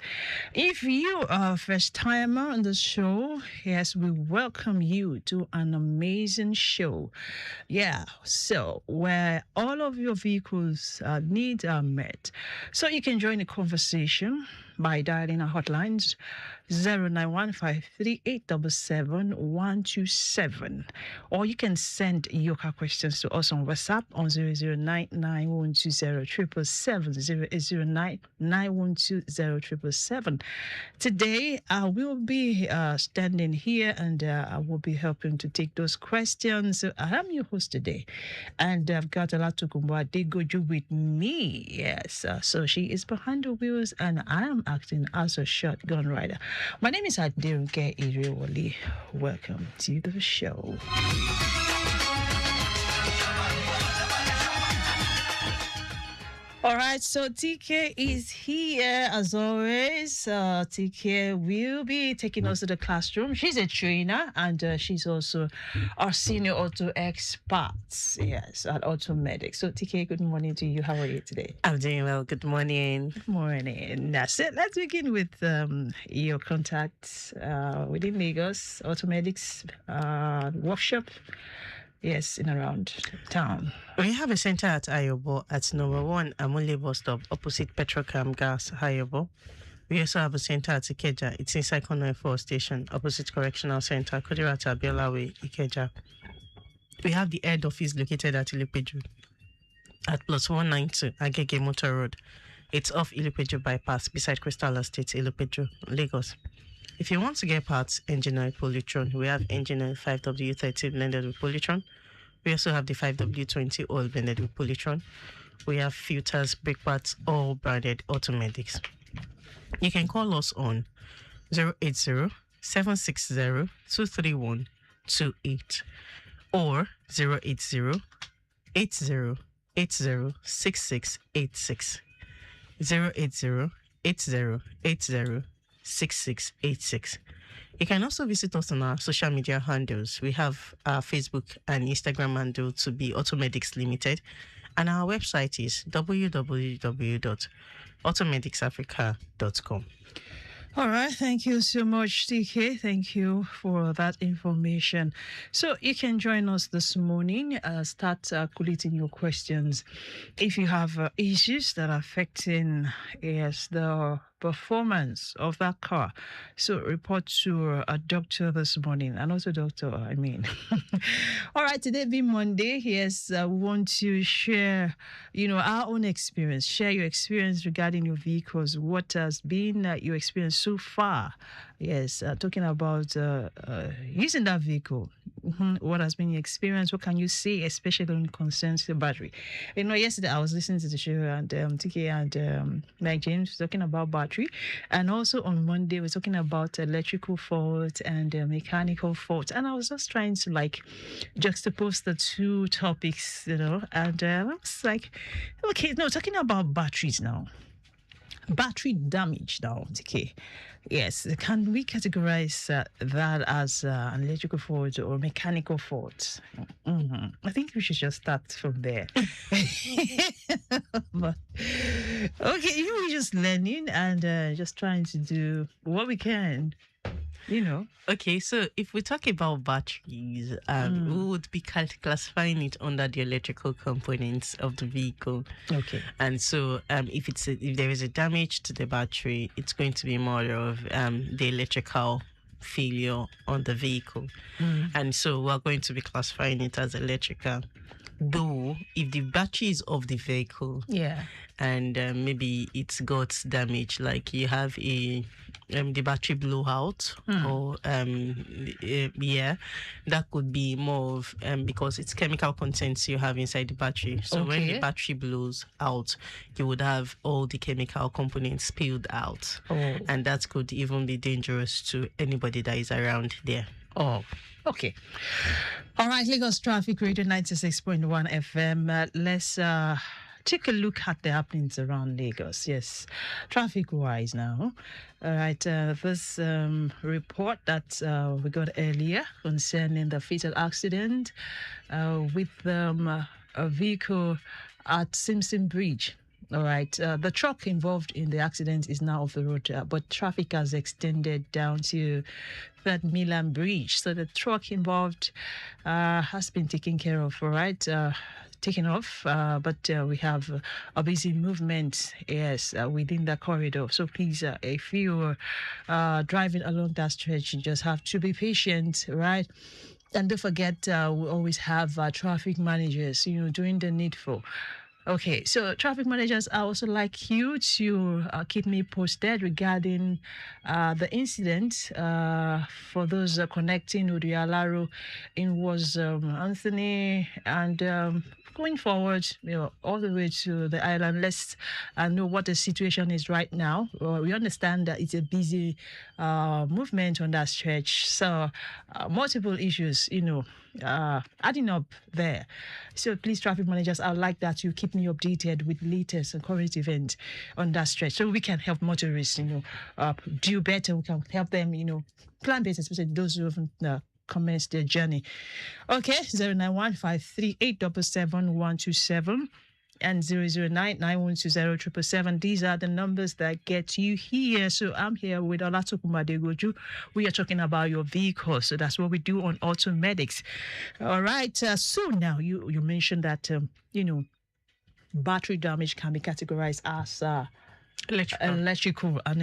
If you are a first timer on the show, yes, we welcome you to an amazing show. Yeah, so where all of your vehicles needs are met. So you can join the conversation by dialing our hotlines 09153877127, or you can send your car questions to us on WhatsApp on 00991207777, 009912077. Today I will be standing here and I will be helping to take those questions. I am your host today, and I've got Olatokunbo Adegoju with me. Yes, so she is behind the wheels and I am acting as a shotgun rider. My name is Aderuke Irewole. Welcome to the show. All right, so TK is here as always. TK will be taking us to the classroom. She's a trainer and she's also our senior auto expert, yes, at Automedics. So TK, good morning to you. How are you today? I'm doing well. Good morning. Good morning. That's it. Let's begin with your contacts within Lagos Automedics workshop. Yes, in around town. We have a center at Ayobo at number 1 Amule bus stop opposite Petrocam Gas, Ayobo. We also have a center at Ikeja. It's inside Corner 4 station opposite Correctional Center, Kodirata Abiola Way, Ikeja. We have the head office located at Ilupeju at plus 192 Agege Motor Road. It's off Ilupeju bypass beside Crystal Estate, Ilupeju, Lagos. If you want to get parts, engine oil, Polytron, we have engine oil 5W30 blended with Polytron. We also have the 5W20 oil blended with Polytron. We have filters, brake parts, all branded Automedics. You can call us on 080-760-23128 or 080-8080-6686. 080-8080-6686. You can also visit us on our social media handles. We have our Facebook and Instagram handle to be Automedics Limited, and our website is www.automedicsafrica.com. All right, thank you so much, TK. Thank you for that information. So you can join us this morning. Start collating your questions. If you have issues that are affecting the performance of that car, so report to a doctor this morning, and also doctor, I mean. All right, today being Monday, yes, we want to share, our own experience, share your experience regarding your vehicles. What has been your experience so far? Yes, talking about using that vehicle. What has been your experience? What can you say, especially when it concerns the battery? Yesterday I was listening to the show and TK and Mike James talking about battery, and also on Monday we're talking about electrical fault and mechanical fault, and I was just trying to juxtapose the two topics, and I was like, okay, no, talking about batteries now. Battery damage now, TK. Yes, can we categorize that as an electrical fault or mechanical fault? I think we should just start from there. But, okay, we're just learning and just trying to do what we can. Okay, so if we talk about batteries, we would be classifying it under the electrical components of the vehicle. Okay. And so if there is a damage to the battery, it's going to be more of the electrical failure on the vehicle. And so we're going to be classifying it as electrical. Though, if the battery is of the vehicle, and maybe it's got damage, like you have the battery blowout, or that could be more of because it's chemical contents you have inside the battery. So when the battery blows out, you would have all the chemical components spilled out, and that could even be dangerous to anybody that is around there. Oh, okay. All right, Lagos Traffic Radio 96.1 FM. Let's take a look at the happenings around Lagos. Yes, traffic-wise now. All right, this report that we got earlier concerning the fatal accident with a vehicle at Simpson Bridge. All right, the truck involved in the accident is now off the road, but traffic has extended down to Third Milan Bridge. So the truck involved has been taken care of, all right, taken off, but we have a busy movement, yes, within the corridor. So please, if you're driving along that stretch, you just have to be patient, right? And don't forget, we always have traffic managers, doing the needful. Okay, so traffic managers, I also like you to keep me posted regarding the incident for those connecting Urialaro in was Anthony and going forward, all the way to the island. Let's know what the situation is right now. We understand that it's a busy movement on that stretch, so multiple issues, adding up there. So please, traffic managers, I'd like that you keep me updated with latest and current events on that stretch, so we can help motorists, do better. We can help them, plan better, especially those who haven't commence their journey. Okay, 09153877127 and 009912077. These are the numbers that get you here. So I'm here with Olatokunbo Adegoju. We are talking about your vehicle. So that's what we do on Automedics. All right. So now you mentioned that battery damage can be categorized as electrical and